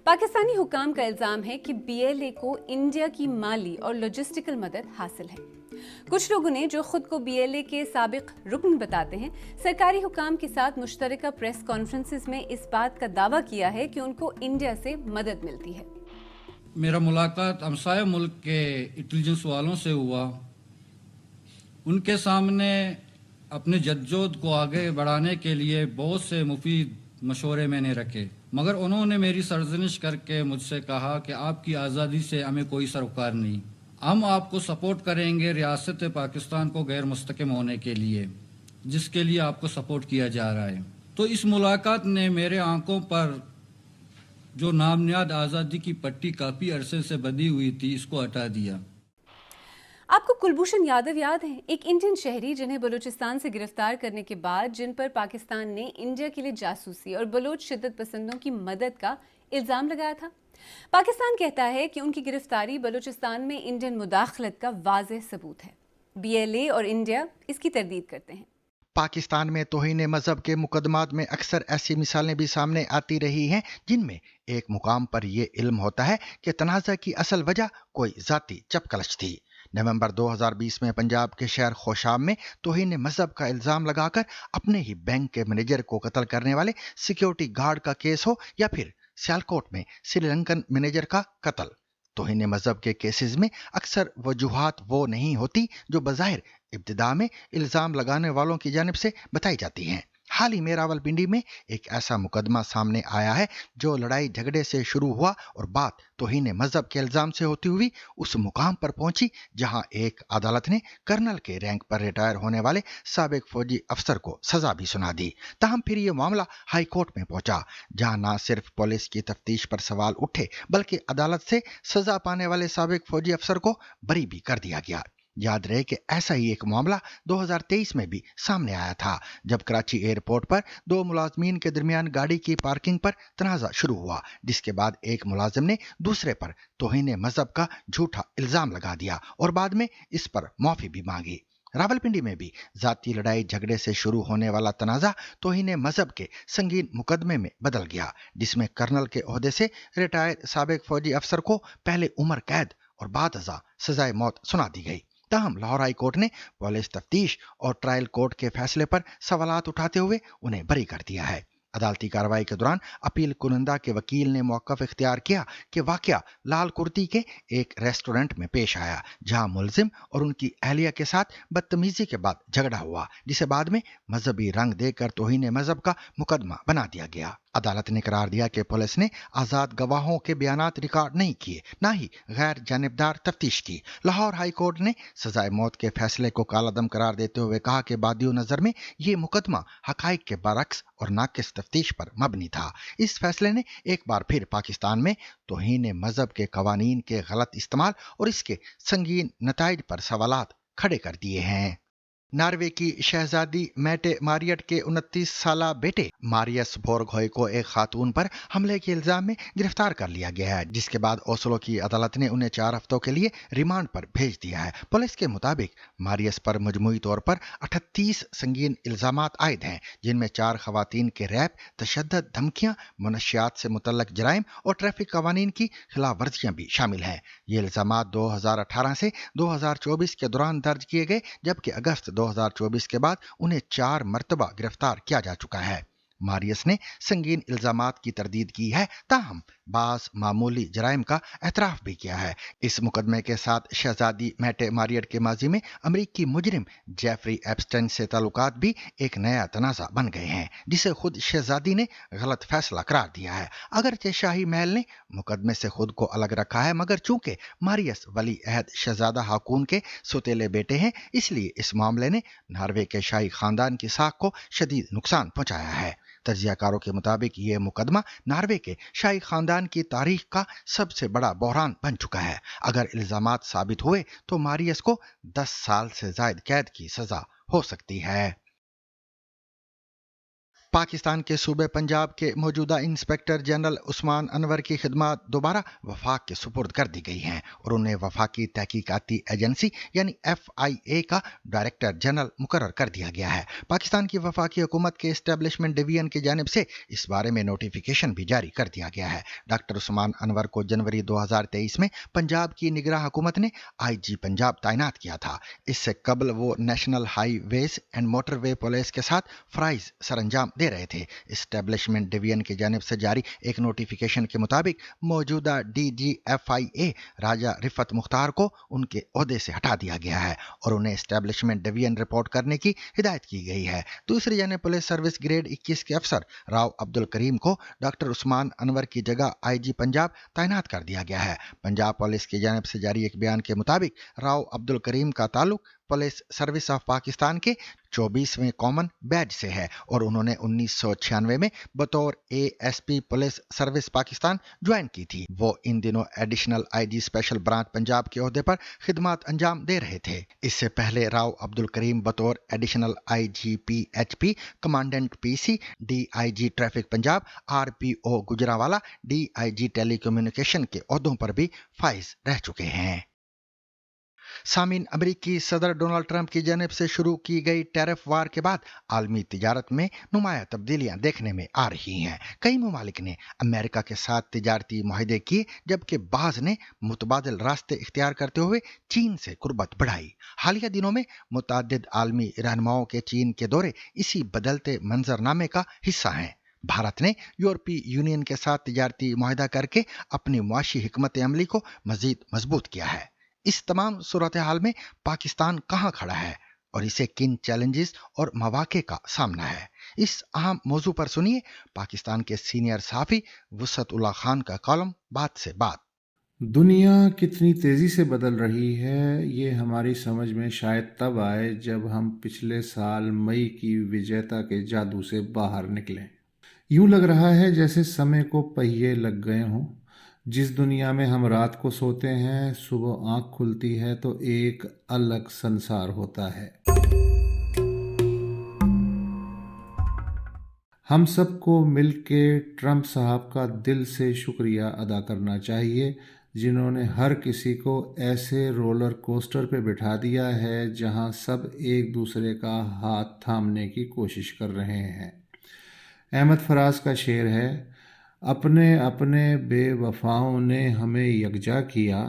پاکستانی حکام کا الزام ہے کہ BLA کو انڈیا کی مالی اور لاجسٹیکل مدد حاصل ہے۔ کچھ لوگوں نے جو خود کو BLA کے سابق رکن بتاتے ہیں، سرکاری حکام کے ساتھ مشترکہ پریس کانفرنسز میں اس بات کا دعویٰ کیا ہے کہ ان کو انڈیا سے مدد ملتی ہے۔ میرا ملاقات ہمسایہ ملک کے انٹیلیجنس والوں سے ہوا۔ ان کے سامنے اپنے جدوجہد کو آگے بڑھانے کے لیے بہت سے مفید مشورے میں نے رکھے، مگر انہوں نے میری سرزنش کر کے مجھ سے کہا کہ آپ کی آزادی سے ہمیں کوئی سروکار نہیں، ہم آپ کو سپورٹ کریں گے ریاست پاکستان کو غیر مستحکم ہونے کے لیے، جس کے لیے آپ کو سپورٹ کیا جا رہا ہے۔ تو اس ملاقات نے میرے آنکھوں پر جو نامنیاد آزادی کی پٹی کافی عرصے سے بندھی ہوئی تھی، اس کو ہٹا دیا۔ آپ کو کلبھوشن یادو یاد ہے، ایک انڈین شہری جنہیں بلوچستان سے گرفتار کرنے کے بعد جن پر پاکستان نے انڈیا کے لیے جاسوسی اور بلوچ شدت پسندوں کی مدد کا الزام لگایا تھا۔ پاکستان کہتا ہے کہ ان کی گرفتاری بلوچستان میں انڈین مداخلت کا واضح ثبوت ہے۔ BLA اور انڈیا اس کی تردید کرتے ہیں۔ پاکستان میں توہین مذہب کے مقدمات میں اکثر ایسی مثالیں بھی سامنے آتی رہی ہیں جن میں ایک مقام پر یہ علم ہوتا ہے کہ تنازع کی اصل وجہ کوئی ذاتی چپکلش تھی۔ نومبر 2020 میں پنجاب کے شہر خوشام میں توہین مذہب کا الزام لگا کر اپنے ہی بینک کے مینیجر کو قتل کرنے والے سیکیورٹی گارڈ کا کیس ہو یا پھر سیالکوٹ میں سری لنکن مینیجر کا قتل، توہین مذہب کے کیسز میں اکثر وجوہات وہ نہیں ہوتی جو بظاہر ابتدا میں الزام لگانے والوں کی جانب سے بتائی جاتی ہیں۔ हाल ही में रावलपिंडी में एक ऐसा मुकदमा सामने आया है जो लड़ाई झगड़े से शुरू हुआ और बात तौहीन मजहब के इल्जाम से होती हुई उस मुकाम पर पहुंची जहां एक अदालत ने कर्नल के रैंक पर रिटायर होने वाले साबिक फौजी अफसर को सजा भी सुना दी। ताहम फिर ये मामला हाई कोर्ट में पहुंचा, जहां न सिर्फ पुलिस की तफ्तीश पर सवाल उठे बल्कि अदालत से सजा पाने वाले साबिक फौजी अफसर को बरी भी कर दिया गया। याद रहे कि ऐसा ही एक मामला 2023 में भी सामने आया था, जब कराची एयरपोर्ट पर दो मुलाजमीन के दरमियान गाड़ी की पार्किंग पर तनाजा शुरू हुआ, जिसके बाद एक मुलाजिम ने दूसरे पर तौहीन मजहब का झूठा इल्जाम लगा दिया और बाद में इस पर माफी भी मांगी। रावलपिंडी में भी जाती लड़ाई झगड़े से शुरू होने वाला तनाजा तौहीन मजहब के संगीन मुकदमे में बदल गया, जिसमें कर्नल के ओहदे से रिटायर साबिक फौजी अफसर को पहले उम्र कैद और बाद अज़ा सजाए मौत सुना दी गई। ताहम लाहौर हाई कोर्ट ने पुलिस तफ्तीश और ट्रायल कोर्ट के फैसले पर सवालात उठाते हुए उन्हें बरी कर दिया है। अदालती कार्रवाई के दौरान अपील कुनंदा के वकील ने मौक़िफ़ इख्तियार किया कि वाक़या लाल कुर्ती के एक रेस्टोरेंट में पेश आया, जहां मुलजिम और उनकी अहलिया के साथ बदतमीजी के बाद झगड़ा हुआ, जिसे बाद में मजहबी रंग देकर तौहीन मजहब का मुकदमा बना दिया गया। अदालत ने करार दिया कि पुलिस ने आज़ाद गवाहों के बयानात रिकॉर्ड नहीं किए, न ही गैर जानिबदार तफ्तीश की। लाहौर हाई कोर्ट ने सजाए मौत के फैसले को कालादम करार देते हुए कहा कि बादियो नज़र में ये मुकदमा हक़ाइक़ के बरअक्स और नाक़िस तफ्तीश पर मबनी था। इस फैसले ने एक बार फिर पाकिस्तान में तौहीन मजहब के कवानीन के गलत इस्तेमाल और इसके संगीन नताइज पर सवालात खड़े कर दिए हैं। नॉर्वे की शहजादी मैटे मारियट के 29 साला बेटे मारियस बोरगहोय को एक खातून पर हमले के इल्जाम में गिरफ्तार कर लिया गया है, जिसके बाद ओस्लो की अदालत ने उन्हें 4 हफ्तों के लिए रिमांड पर भेज दिया है। पुलिस के मुताबिक मारियस पर मजमूई तौर पर 38 संगीन इल्जामात आयद हैं, जिनमें 4 खवातीन के रैप, तशद्दुद, धमकियां, मनशियात से मुतल्लक जराइम और ट्रैफिक कवानीन की खिलाफ वर्जियां भी शामिल हैं। ये इल्जामात 2018 से 2024 के दौरान दर्ज किए गए, जबकि अगस्त 2024 के बाद उन्हें 4 मर्तबा गिरफ्तार किया जा चुका है। मारियस ने संगीन इल्जामात की तरदीद की है, ताहम बास मामूली जराइम का एतराफ भी किया है। इस मुकदमे के साथ शहजादी मैटे मारियट के माजी में अमरीकी मुजरिम जेफरी एप्स्टाइन से ताल्लुकात भी एक नया तनाज़ा बन गए हैं, जिसे खुद शहजादी ने गलत फैसला करार दिया है। अगरचे शाही महल ने मुकदमे से खुद को अलग रखा है, मगर चूंकि मारियस वली अहद शहजादा हाकून के सौतेले बेटे हैं, इसलिए इस मामले ने नॉर्वे के शाही खानदान की साख को शदीद नुकसान पहुंचाया है। तज्जियाकारों के मुताबिक ये मुकदमा नॉर्वे के शाही खानदान की तारीख का सबसे बड़ा बहरान बन चुका है। अगर इल्जामात साबित हुए तो मारियस को 10 साल से ज्यादा कैद की सजा हो सकती है। पाकिस्तान के सूबे पंजाब के मौजूदा इंस्पेक्टर जनरल उस्मान अनवर की खिदमत दोबारा वफाक के सुपुर्द कर दी गई हैं और उन्हें वफाकी तहकीकाती एजेंसी यानी FIA का डायरेक्टर जनरल मुकर्रर कर दिया गया है। पाकिस्तान की वफाकी हुकूमत के एस्टेब्लिशमेंट डिवीजन की जानिब से इस बारे में नोटिफिकेशन भी जारी कर दिया गया है। डॉक्टर उस्मान अनवर को जनवरी 2023 में पंजाब की निगरान हुकूमत ने IG पंजाब तैनात किया था। इससे कबल वो national highways and motorway police के साथ फ्राइज सरंजाम दे रहे थे। एस्टेब्लिशमेंट डिवीजन की जानिब से जारी एक नोटिफिकेशन के मुताबिक मौजूदा DG FIA राजा रिफत मुख्तार को उनके ओहदे से हटा दिया गया है और उन्हें एस्टेब्लिशमेंट डिवीजन रिपोर्ट करने की हिदायत की गई है। दूसरी जानिब पुलिस सर्विस ग्रेड 21 के अफसर राव अब्दुल करीम को डॉक्टर उस्मान अनवर की जगह IG पंजाब तैनात कर दिया गया है। पंजाब पुलिस की जानिब से जारी एक बयान के मुताबिक राव अब्दुल करीम का ताल्लुक पुलिस सर्विस ऑफ पाकिस्तान के 24वें कॉमन बैच से है और उन्होंने 1996 में बतौर ASP police service Pakistan join की थी। वो इन दिनों additional IG special branch Punjab के ओहदे पर खिदमत अंजाम दे रहे थे। इससे पहले राव अब्दुल करीम बतौर additional IGP HP commandant PC DIG traffic Punjab RPO Gujranwala DIG telecommunication के ओहदों पर भी फाइज रह चुके हैं। सामीन, अमरीकी सदर डोनाल्ड ट्रंप की जानिब से शुरू की गई टैरिफ वार के बाद आलमी तिजारत में नुमाया तब्दीलियां देखने में आ रही हैं। कई ममालिक ने अमेरिका के साथ तिजारती मुआहदे किए, जबकि बाज ने मुतबादिल रास्ते इख्तियार करते हुए चीन से कुर्बत बढ़ाई। हालिया दिनों में मुतअद्दिद आलमी रहनुमाओं के चीन के दौरे इसी बदलते मंजरनामे का हिस्सा हैं। भारत ने यूरोपीय यूनियन के साथ तिजारती मुआहदा करके अपनी मुआशी हिकमत अमली को मजीद मजबूत किया है। इस तमाम सूरत हाल में पाकिस्तान कहां खड़ा है? और इसे किन चैलेंजेस और मौके का सामना है। इस अहम मौजू पर सुनिए पाकिस्तान के सीनियर सहाफ़ी वुसअत उल्लाह खान का कॉलम बात से बात। दुनिया कितनी तेज़ी से बदल रही है ये हमारी समझ में शायद तब आए जब हम पिछले साल मई की विजेता के जादू से बाहर निकलें। यूं लग रहा है जैसे समय को पहिए लग गए हों। जिस दुनिया में हम रात को सोते हैं, सुबह आँख खुलती है तो एक अलग संसार होता है। हम सबको मिलके ट्रंप साहब का दिल से शुक्रिया अदा करना चाहिए जिन्होंने हर किसी को ऐसे रोलर कोस्टर पे बिठा दिया है जहां सब एक दूसरे का हाथ थामने की कोशिश कर रहे हैं। अहमद फराज का शेर है, अपने अपने बेवफाओं ने हमें यकजा किया,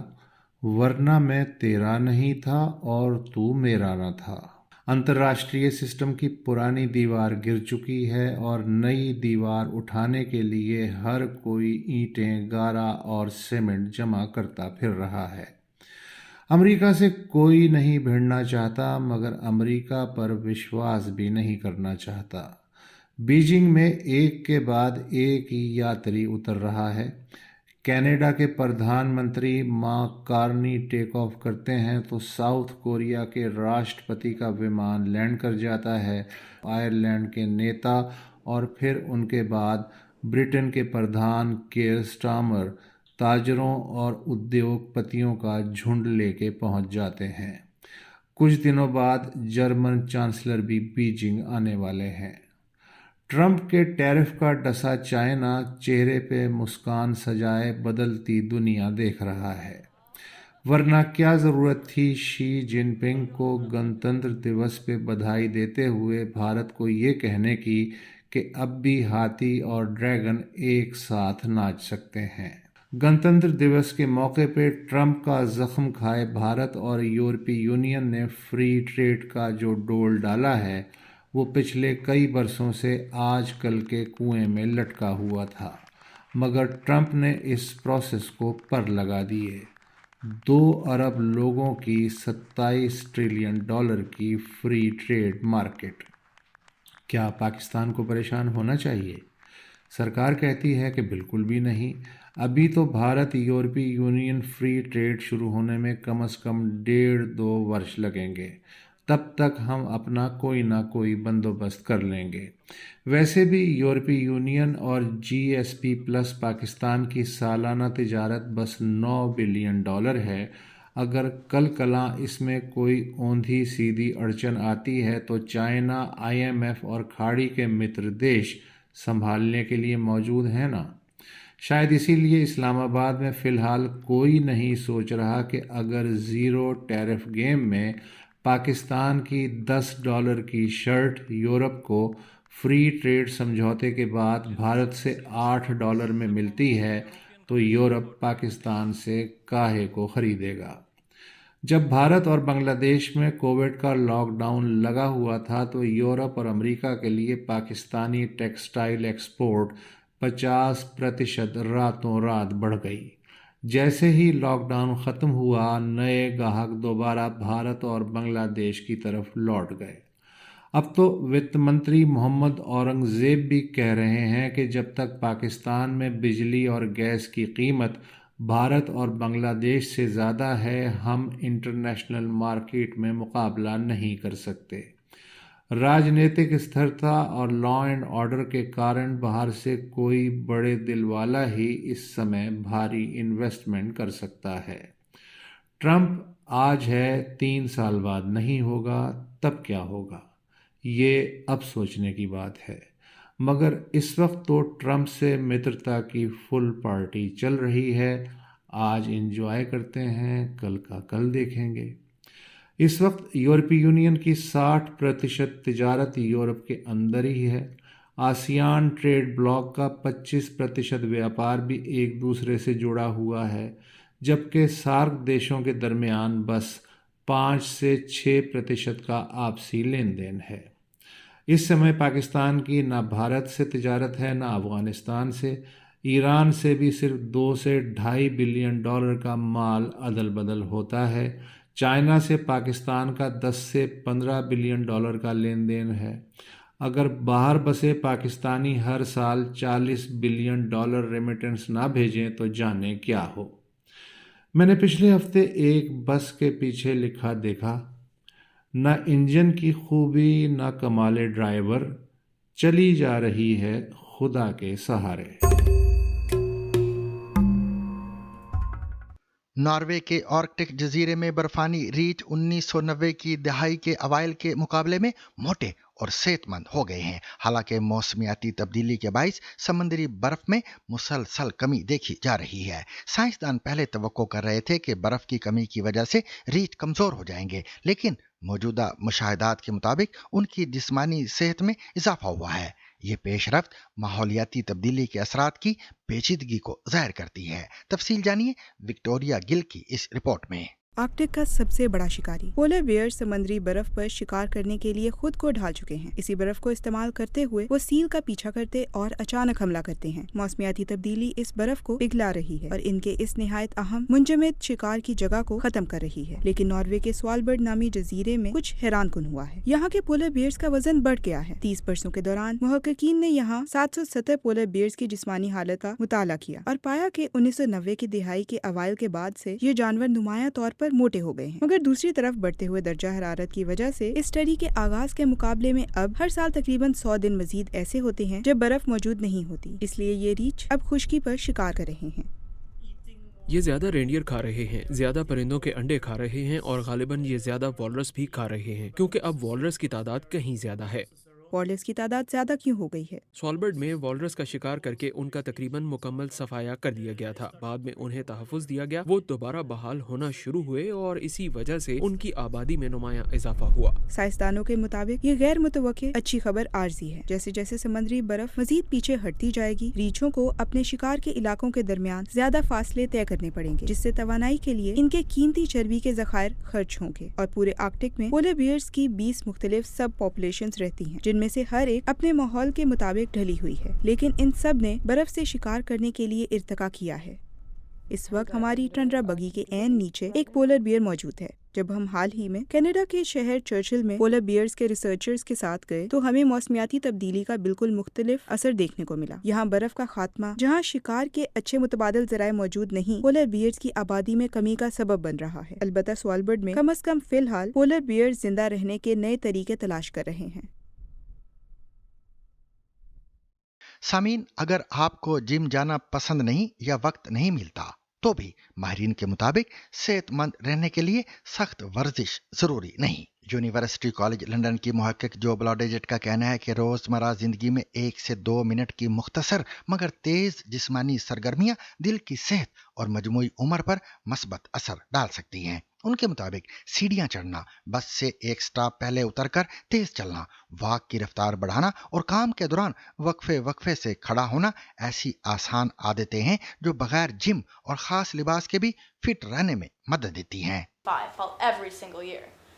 वरना मैं तेरा नहीं था और तू मेरा न था। अंतर्राष्ट्रीय सिस्टम की पुरानी दीवार गिर चुकी है और नई दीवार उठाने के लिए हर कोई ईंटें, गारा और सीमेंट जमा करता फिर रहा है। अमेरिका से कोई नहीं भिड़ना चाहता मगर अमेरिका पर विश्वास भी नहीं करना चाहता। बीजिंग में एक के बाद एक ही यात्री उतर रहा है। कनाडा के प्रधानमंत्री मार्क कार्नी टेक ऑफ करते हैं तो साउथ कोरिया के राष्ट्रपति का विमान लैंड कर जाता है। आयरलैंड के नेता और फिर उनके बाद ब्रिटेन के प्रधान केयर स्टार्मर ताजरों और उद्योगपतियों का झुंड लेके पहुंच जाते हैं। कुछ दिनों बाद जर्मन चांसलर भी बीजिंग आने वाले हैं। ट्रंप के टैरिफ का डसा चाइना चेहरे पे मुस्कान सजाए बदलती दुनिया देख रहा है, वरना क्या ज़रूरत थी शी जिनपिंग को गणतंत्र दिवस पे बधाई देते हुए भारत को ये कहने की कि अब भी हाथी और ड्रैगन एक साथ नाच सकते हैं। गणतंत्र दिवस के मौके पे ट्रंप का जख्म खाए भारत और यूरोपीय यूनियन ने फ्री ट्रेड का जो डोल डाला है वो पिछले कई बरसों से आजकल के कुएं में लटका हुआ था, मगर ट्रंप ने इस प्रोसेस को पर लगा दिए। 2 अरब लोगों की 27 ट्रिलियन डॉलर की फ्री ट्रेड मार्केट। क्या पाकिस्तान को परेशान होना चाहिए? सरकार कहती है कि बिल्कुल भी नहीं। अभी तो भारत यूरोपीय यूनियन फ्री ट्रेड शुरू होने में कम से कम 1.5-2 वर्ष लगेंगे। तब तक हम अपना कोई ना कोई बंदोबस्त कर लेंगे। वैसे भी यूरोपीय यूनियन और GSP प्लस पाकिस्तान की सालाना तिजारत बस $9 बिलियन है। अगर कल कलां इसमें कोई औंधी सीधी अड़चन आती है तो चाइना, IMF और खाड़ी के मित्र देश संभालने के लिए मौजूद हैं ना। शायद इसीलिए इस्लामाबाद में फ़िलहाल कोई नहीं सोच रहा कि अगर ज़ीरो टैरिफ गेम में पाकिस्तान की $10 की शर्ट यूरोप को फ्री ट्रेड समझौते के बाद भारत से $8 में मिलती है तो यूरोप पाकिस्तान से काहे को खरीदेगा। जब भारत और बांग्लादेश में कोविड का लॉकडाउन लगा हुआ था तो यूरोप और अमेरिका के लिए पाकिस्तानी टेक्सटाइल एक्सपोर्ट 50% रातों रात बढ़ गई। जैसे ही लॉकडाउन ख़त्म हुआ, नए ग्राहक दोबारा भारत और बांग्लादेश की तरफ लौट गए। अब तो वित्त मंत्री मोहम्मद औरंगज़ेब भी कह रहे हैं कि जब तक पाकिस्तान में बिजली और गैस की कीमत भारत और बांग्लादेश से ज़्यादा है, हम इंटरनेशनल मार्केट में मुकाबला नहीं कर सकते। राजनीतिक स्थिरता और लॉ एंड ऑर्डर के कारण बाहर से कोई बड़े दिल वाला ही इस समय भारी इन्वेस्टमेंट कर सकता है। ट्रंप आज है, 3 साल बाद नहीं होगा, तब क्या होगा ये अब सोचने की बात है। मगर इस वक्त तो ट्रंप से मित्रता की फुल पार्टी चल रही है। आज एंजॉय करते हैं, कल का कल देखेंगे। इस वक्त यूरोपीय यूनियन की 60% तिजारत यूरोप के अंदर ही है। आसियान ट्रेड ब्लॉक का 25% व्यापार भी एक दूसरे से जुड़ा हुआ है, जबकि सार्क देशों के दरमियान बस 5 से 6% का आपसी लेन देन है। इस समय पाकिस्तान की ना भारत से तिजारत है, ना अफ़गानिस्तान से। ईरान से भी सिर्फ $2 से $2.5 बिलियन का माल अदल बदल होता है। चाइना से पाकिस्तान का 10 से 15 बिलियन डॉलर का लेन देन है। अगर बाहर बसे पाकिस्तानी हर साल 40 बिलियन डॉलर रेमिटेंस ना भेजें तो जाने क्या हो। मैंने पिछले हफ्ते एक बस के पीछे लिखा देखा, न इंजन की खूबी न कमाले ड्राइवर, चली जा रही है खुदा के सहारे। नॉर्वे के आर्कटिक जजीरे में बर्फानी रीच 1990 की दहाई के अवाइल के मुकाबले में मोटे और सेहतमंद हो गए हैं। हालांकि मौसमियाती तब्दीली के बाइस समुद्री बर्फ में मुसलसल कमी देखी जा रही है। साइंसदान पहले तवक्को कर रहे थे कि बर्फ की कमी की वजह से रीच कमजोर हो जाएंगे, लेकिन मौजूदा मुशाहिदात के मुताबिक उनकी जिस्मानी सेहत में इजाफा हुआ है। ये पेशरफ्त माहौलियाती तब्दीली के असरात की पेचीदगी को ज़ाहिर करती है। तफसील जानिए विक्टोरिया गिल की इस रिपोर्ट में। आर्कटिक का सबसे बड़ा शिकारी पोलर बियर समुद्री बर्फ पर शिकार करने के लिए खुद को ढाल चुके हैं। इसी बर्फ को इस्तेमाल करते हुए वो सील का पीछा करते और अचानक हमला करते हैं। मौसमियाती तब्दीली इस बर्फ को पिघला रही है और इनके इस निहायत अहम मुंजमद शिकार की जगह को खत्म कर रही है। लेकिन नॉर्वे के स्वालबर्ड नामी जजीरे में कुछ हैरानकुन हुआ है। यहाँ के पोलर बियर्स का वजन बढ़ गया है। 30 बरसों के दौरान मुहक्किकीन ने यहाँ 770 पोलर बियर्स की जिस्मानी हालत का मुताला किया और पाया कि 1990 की दिहाई के अवाइल के बाद से ये जानवर नुमाया तौर पर मोटे हो गए हैं। मगर दूसरी तरफ बढ़ते हुए दर्जा हरारत की वजह से इस स्टडी के आगाज के मुकाबले में अब हर साल तकरीबन 100 दिन मजीद ऐसे होते हैं जब बर्फ मौजूद नहीं होती। इसलिए ये रीछ अब खुश्की पर शिकार कर रहे हैं। ये ज्यादा रेंडियर खा रहे हैं, ज्यादा परिंदों के अंडे खा रहे हैं और गालिबन ये ज्यादा वॉलरस भी खा रहे हैं, क्योंकि अब वॉलरस की तादाद कहीं ज्यादा है। वॉलरस की तादाद ज्यादा क्यों हो गई है? स्वालबर्ड में वॉलरस का शिकार करके उनका तकरीबन मुकम्मल सफाया कर दिया गया था। बाद में उन्हें तहफ़्फ़ुज़ दिया गया, वो दोबारा बहाल होना शुरू हुए और इसी वजह से उनकी आबादी में नुमाया इजाफा हुआ। साइंसदानों के मुताबिक ये गैर मुतवक्के अच्छी खबर आर्जी है। जैसे जैसे समुद्री बर्फ मजीद पीछे हटती जाएगी, रीछों को अपने शिकार के इलाकों के दरमियान ज्यादा फासले तय करने पड़ेंगे, जिससे तवानाई के लिए इनके कीमती चर्बी के ज़खायर खर्च होंगे। और पूरे आर्कटिक में पोलर बियर्स की 20 मुख्तलिफ सब पॉपुलेशंस रहती हैं, जिनमें से हर एक अपने माहौल के मुताबिक ढली हुई है, लेकिन इन सब ने बर्फ से शिकार करने के लिए इर्तिका किया है। इस वक्त हमारी टंड्रा बगी के ऐन नीचे एक पोलर बियर मौजूद है। जब हम हाल ही में कनाडा के शहर चर्चिल में पोलर बियर्स के रिसर्चर्स के साथ गए तो हमें मौसमियाती तब्दीली का बिल्कुल मुख्तलिफ असर देखने को मिला। यहाँ बर्फ का खात्मा, जहाँ शिकार के अच्छे मुतबादल जराए मौजूद नहीं, पोलर बियर्स की आबादी में कमी का सबब बन रहा है। अलबत्ता स्वालबर्ड में कम अज कम फिलहाल पोलर बियर्स जिंदा रहने के नए तरीके तलाश कर रहे हैं। सामीन, अगर आपको जिम जाना पसंद नहीं या वक्त नहीं मिलता तो भी माहिरीन के मुताबिक सेहतमंद रहने के लिए सख्त वर्जिश जरूरी नहीं। यूनिवर्सिटी कॉलेज लंदन की मुहक्किक जो ब्लॉडेजेट का कहना है कि रोजमर्रा जिंदगी में 1 से 2 मिनट की मुख्तसर मगर तेज जिस्मानी सरगर्मियां दिल की सेहत और मजमूई उम्र पर मस्बत असर डाल सकती हैं। उनके मुताबिक सीढ़ियां चढ़ना, बस से एक स्टॉप पहले उतरकर तेज चलना, वॉक की रफ्तार बढ़ाना और काम के दौरान वक्फे से खड़ा होना ऐसी आसान आदतें हैं जो बगैर जिम और खास लिबास के भी फिट रहने में मदद देती हैं।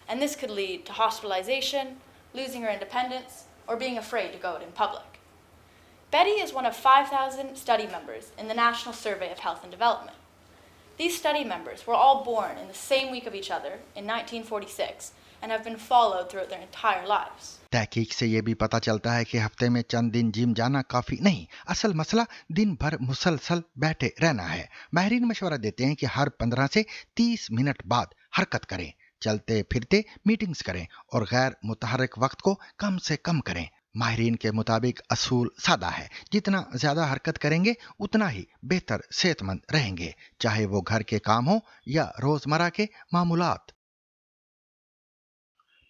And this could lead to hospitalization, losing your independence, or being afraid to go out in public. Betty is one of 5,000 study members in the National Survey of Health and Development. These study members were all born in the same week of each other in 1946 and have been followed throughout their entire lives. तहकीक से ये भी पता चलता है कि हफ्ते में चंद दिन जिम जाना काफी नहीं, असल मसला दिन भर मुसलसल बैठे रहना है। माहिरीन मशवरा देते हैं कि हर 15 से 30 मिनट बाद हरकत करें, चलते फिरते मीटिंग्स करें और गैर मुतहर्रिक वक्त को कम से कम करें। माहिरीन के मुताबिक असूल सादा है, जितना ज्यादा हरकत करेंगे उतना ही बेहतर सेहतमंद रहेंगे, चाहे वो घर के काम हो या रोजमर्रा के मामूलात।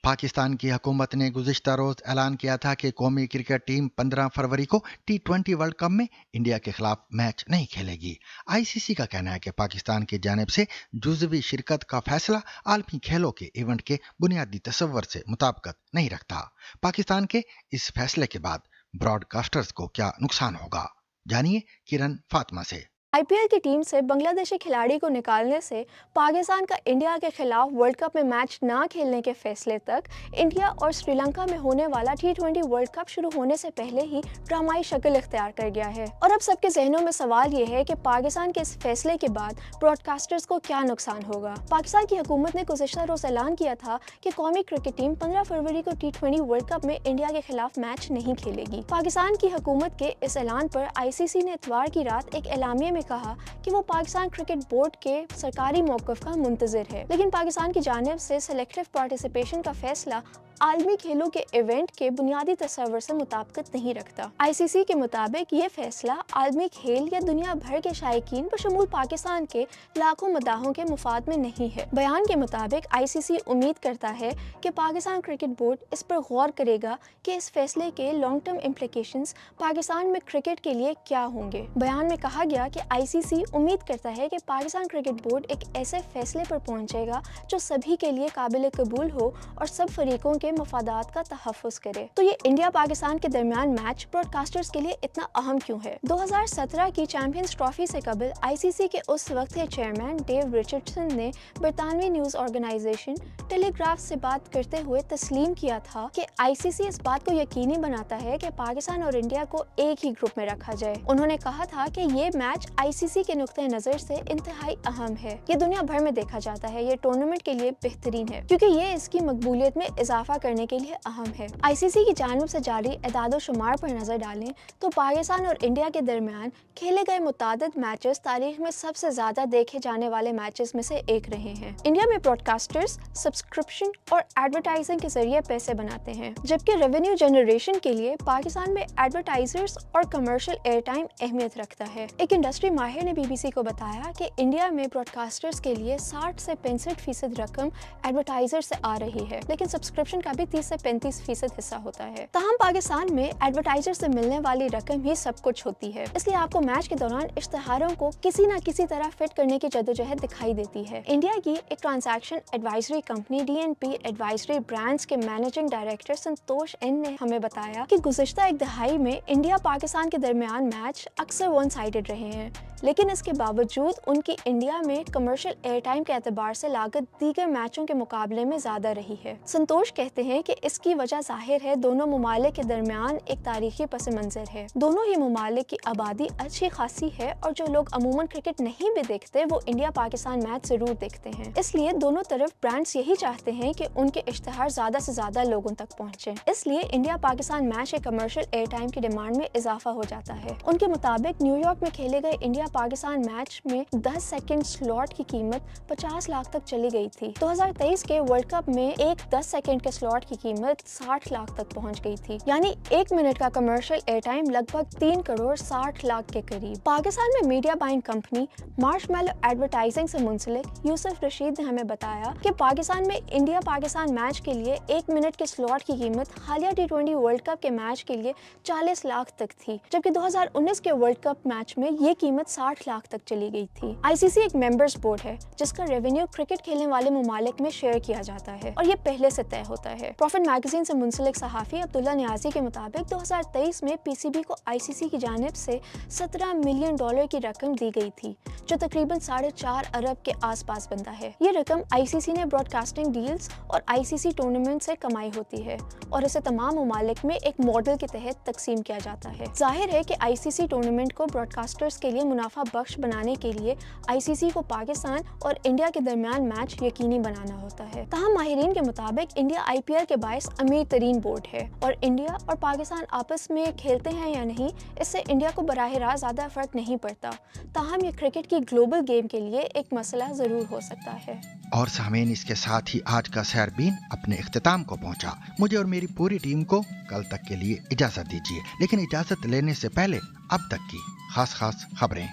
पाकिस्तान की हुकूमत ने गुज़िश्ता रोज ऐलान किया था कि कौमी क्रिकेट टीम 15 फरवरी को T20 वर्ल्ड कप में इंडिया के खिलाफ मैच नहीं खेलेगी। आईसीसी का कहना है कि पाकिस्तान की जानिब से जुज़वी शिरकत का फैसला आलमी खेलों के इवेंट के बुनियादी तसव्वुर से मुताबिकत नहीं रखता। पाकिस्तान के इस फैसले के बाद ब्रॉडकास्टर्स को क्या नुकसान होगा, जानिए किरण फातिमा से। IPL की टीम से बांग्लादेशी खिलाड़ी को निकालने से पाकिस्तान का इंडिया के खिलाफ वर्ल्ड कप में मैच ना खेलने के फैसले तक, इंडिया और श्रीलंका में होने वाला T20 वर्ल्ड कप शुरू होने से पहले ही ड्रामाई शक्ल इख्तियार कर गया है। और अब सबके जहनों में सवाल ये है कि पाकिस्तान के इस फैसले के बाद ब्रॉडकास्टर्स को क्या नुकसान होगा। पाकिस्तान की हुकूमत ने गुज़िश्ता रोज ऐलान किया था कि कौमी क्रिकेट टीम 15 फरवरी को T20 वर्ल्ड कप में इंडिया के खिलाफ मैच नहीं खेलेगी। पाकिस्तान की हुकूमत के इस ऐलान पर ICC ने इतवार की रात एक एलामिया में कहा कि वो पाकिस्तान क्रिकेट बोर्ड के सरकारी मौक़िफ़ का मुंतज़िर है, लेकिन पाकिस्तान की जानिब से सिलेक्टिव पार्टिसिपेशन का फैसला आलमी खेलों के इवेंट के बुनियादी तस्वर से मुताबिकत नहीं रखता। ICC के मुताबिक ये फैसला आलमी खेल या दुनिया भर के शायकीन बशमूल पाकिस्तान के लाखों मदाहों के मुफाद में नहीं है। बयान के मुताबिक ICC उम्मीद करता है कि पाकिस्तान क्रिकेट बोर्ड इस पर गौर करेगा कि इस फैसले के लॉन्ग टर्म इम्प्लिकेशंस पाकिस्तान में क्रिकेट के लिए क्या होंगे। बयान में कहा गया कि ICC उम्मीद करता है कि पाकिस्तान क्रिकेट बोर्ड एक ऐसे फैसले पर पहुंचेगा जो सभी के लिए काबिल कबूल हो और सब फरीकों के मफादात का तहफ़्फ़ुज़ करे। तो ये इंडिया पाकिस्तान के दरमियान मैच ब्रॉडकास्टर्स के लिए इतना अहम क्यों है? 2017 की चैंपियंस ट्रॉफी से कबल ICC के उस वक्त के चेयरमैन डेव रिचर्डसन ने बरतानवी न्यूज़ ऑर्गेनाइजेशन टेलीग्राफ से बात करते हुए तस्लीम किया था कि ICC इस बात को यकीनी बनाता है कि पाकिस्तान और इंडिया को एक ही ग्रुप में रखा जाए। उन्होंने कहा था कि ये मैच ICC के नुक्ते नज़र से इंतहाई अहम है। ये दुनिया भर में देखा जाता है। ये टूर्नामेंट के लिए बेहतरीन है क्योंकि ये इसकी मकबूलियत में इजाफा करने के लिए अहम है। ICC की जानिब से जारी एदाद शुमार पर नजर डालें तो पाकिस्तान और इंडिया के दरमियान खेले गए मुतादिद मैचेस तारीख में सबसे ज्यादा देखे जाने वाले मैचेस में से एक रहे हैं। इंडिया में ब्रॉडकास्टर्स सब्सक्रिप्शन और एडवर्टाइजिंग के जरिए पैसे बनाते हैं, जबकि रेवेन्यू जनरेशन के लिए पाकिस्तान में एडवर्टाइजर्स और कमर्शियल एयर टाइम अहमियत रखता है। एक इंडस्ट्री माहिर ने BBC को बताया कि इंडिया में ब्रॉडकास्टर्स के लिए 60 से 65% रकम एडवर्टाइजर से आ रही है, लेकिन सब्सक्रिप्शन का भी 30 से 35% हिस्सा होता है। तमाम पाकिस्तान में एडवर्टाइजर से मिलने वाली रकम ही सब कुछ होती है, इसलिए आपको मैच के दौरान इश्तिहारों को किसी न किसी तरह फिट करने की जद्दोजहद दिखाई देती है। इंडिया की एक transaction advisory company DNP advisory brands के मैनेजिंग डायरेक्टर संतोष N ने हमें बताया कि गुज़िश्ता एक दहाई में इंडिया पाकिस्तान के दरमियान मैच अक्सर वन साइडेड रहे हैं, लेकिन इसके बावजूद उनकी इंडिया में कमर्शियल एयर टाइम के एतबार से लागत दीगर मैचों के मुकाबले में ज्यादा रही है। संतोष कहते हैं कि इसकी वजह जाहिर है दोनों ममालिक के दरमियान एक तारीखी पस मंजर है। दोनों ही ममालिक की आबादी अच्छी खासी है और जो लोग अमूमन क्रिकेट नहीं भी देखते वो इंडिया पाकिस्तान मैच जरूर देखते हैं। इसलिए दोनों तरफ ब्रांड्स यही चाहते हैं कि उनके इश्तिहार ज्यादा से ज्यादा लोगों तक पहुँचे। इसलिए इंडिया पाकिस्तान मैच के कमर्शियल एयर टाइम की डिमांड में इजाफा हो जाता है। उनके मुताबिक न्यूयॉर्क में खेले गए इंडिया पाकिस्तान मैच में 10 सेकंड स्लॉट की कीमत 50 लाख तक चली गई थी। 2023 के वर्ल्ड कप में एक 10 सेकंड के स्लॉट की कीमत 60 लाख तक पहुंच गई थी, यानी 1 मिनट का कमर्शियल एयर टाइम लगभग 3 करोड़ 60 लाख के करीब। पाकिस्तान में media buying company Marshmallow advertising से मुंसलिक यूसुफ रशीद ने हमें बताया कि पाकिस्तान में इंडिया पाकिस्तान मैच के लिए 1 मिनट के स्लॉट की कीमत हालिया T20 वर्ल्ड कप के मैच के लिए 40 लाख तक थी, जबकि 2019 के वर्ल्ड कप मैच में ये कीमत 60 लाख तक चली गई थी। ICC एक मेंबर्स बोर्ड है जिसका रेवेन्यू क्रिकेट खेलने वाले ममालिक में शेयर किया जाता है और ये पहले से तय होता है। प्रॉफिट मैगजीन से मुंसलिक सहाफ़ी अब्दुल्ला नियाजी के मुताबिक 2023 में PCB को ICC की जानिब से $17 मिलियन की रकम दी गई थी, जो तकरीबन 4.5 अरब के आसपास बनता है। ये रकम ICC ने ब्रॉडकास्टिंग डील्स और ICC टूर्नामेंट से कमाई होती है और इसे तमाम ममालिक में एक मॉडल के तहत तकसीम किया जाता है। जाहिर है कि ICC टूर्नामेंट को ब्रॉडकास्टर्स के लिए मुनाफा बख्श बनाने के लिए ICC को पाकिस्तान और इंडिया के दरमियान मैच यकीनी बनाना होता है। ताहम माहिरीन के मुताबिक इंडिया IPL के बायस अमीर तरीन बोर्ड है और इंडिया और पाकिस्तान आपस में खेलते हैं या नहीं, इससे इंडिया को बराह रास्त ज्यादा फर्क नहीं पड़ता। ताहम ये क्रिकेट की ग्लोबल गेम के लिए एक मसला जरूर हो सकता है। और सामीन, इसके साथ ही आज का सैरबीन अपने इख्तिताम को पहुंचा। मुझे और मेरी पूरी टीम को कल तक के लिए इजाजत दीजिए, लेकिन इजाजत लेने से पहले अब तक की खास खबरें।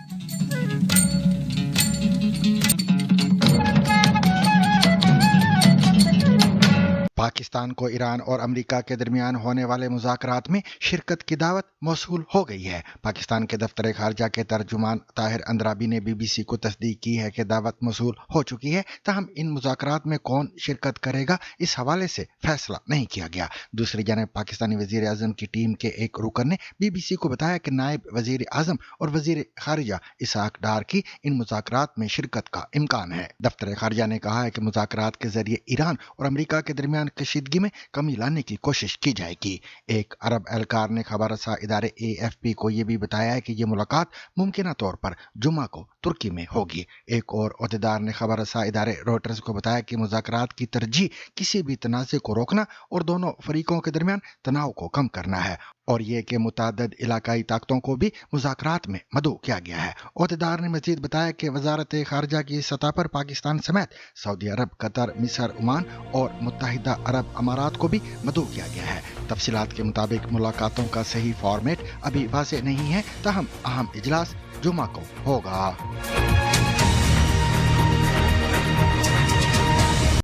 पाकिस्तान को ईरान और अमेरिका के दरमियान होने वाले मुज़ाकरात में शिरकत की दावत मौसूल हो गई है। पाकिस्तान के दफ्तर खारजा के तर्जुमान ताहिर अंद्राबी ने BBC को तस्दीक की है कि दावत मौसूल हो चुकी है, ताहम इन मुज़ाकरात में कौन शिरकत करेगा इस हवाले से फैसला नहीं किया गया। दूसरी जानब पाकिस्तानी वज़ीर आज़म की टीम के एक रुकन ने BBC को बताया कि नायब वज़ीर आज़म और वज़ीर खारिजा इसहाक डार की इन मुज़ाकरात में शिरकत का इम्कान है। दफ्तर खारजा ने कहा है कि मुज़ाकरात के जरिए ईरान और अमेरिका के दरमियान कशीदगी में कमी लाने की कोशिश की जाएगी। एक अरब एहलकार ने खबरसां इदारे AFP को यह भी बताया है कि यह मुलाकात मुमकिना तौर पर जुमा को तुर्की में होगी। एक और ओहदेदार ने खबरसां इदारे रॉयटर्स को बताया कि मुज़ाकरात की तरजीह किसी भी तनाज़े को रोकना और दोनों फरीकों के दरमियान तनाव को कम करना है और यह कि मुताद्दद इलाकाई ताकतों को भी मुज़ाकरात में मदऊ किया गया है। ओहदेदार ने मजीद बताया कि वजारत खारजा की सतह पर पाकिस्तान समेत सऊदी अरब, कतर, मिस्र, ओमान और मुत्तहिदा अरब अमारात को भी मदऊ किया गया है। तफसीलात के मुताबिक मुलाकातों का सही फॉर्मेट अभी वाज़ेह नहीं है, ताहम अहम इजलास जुमा को होगा।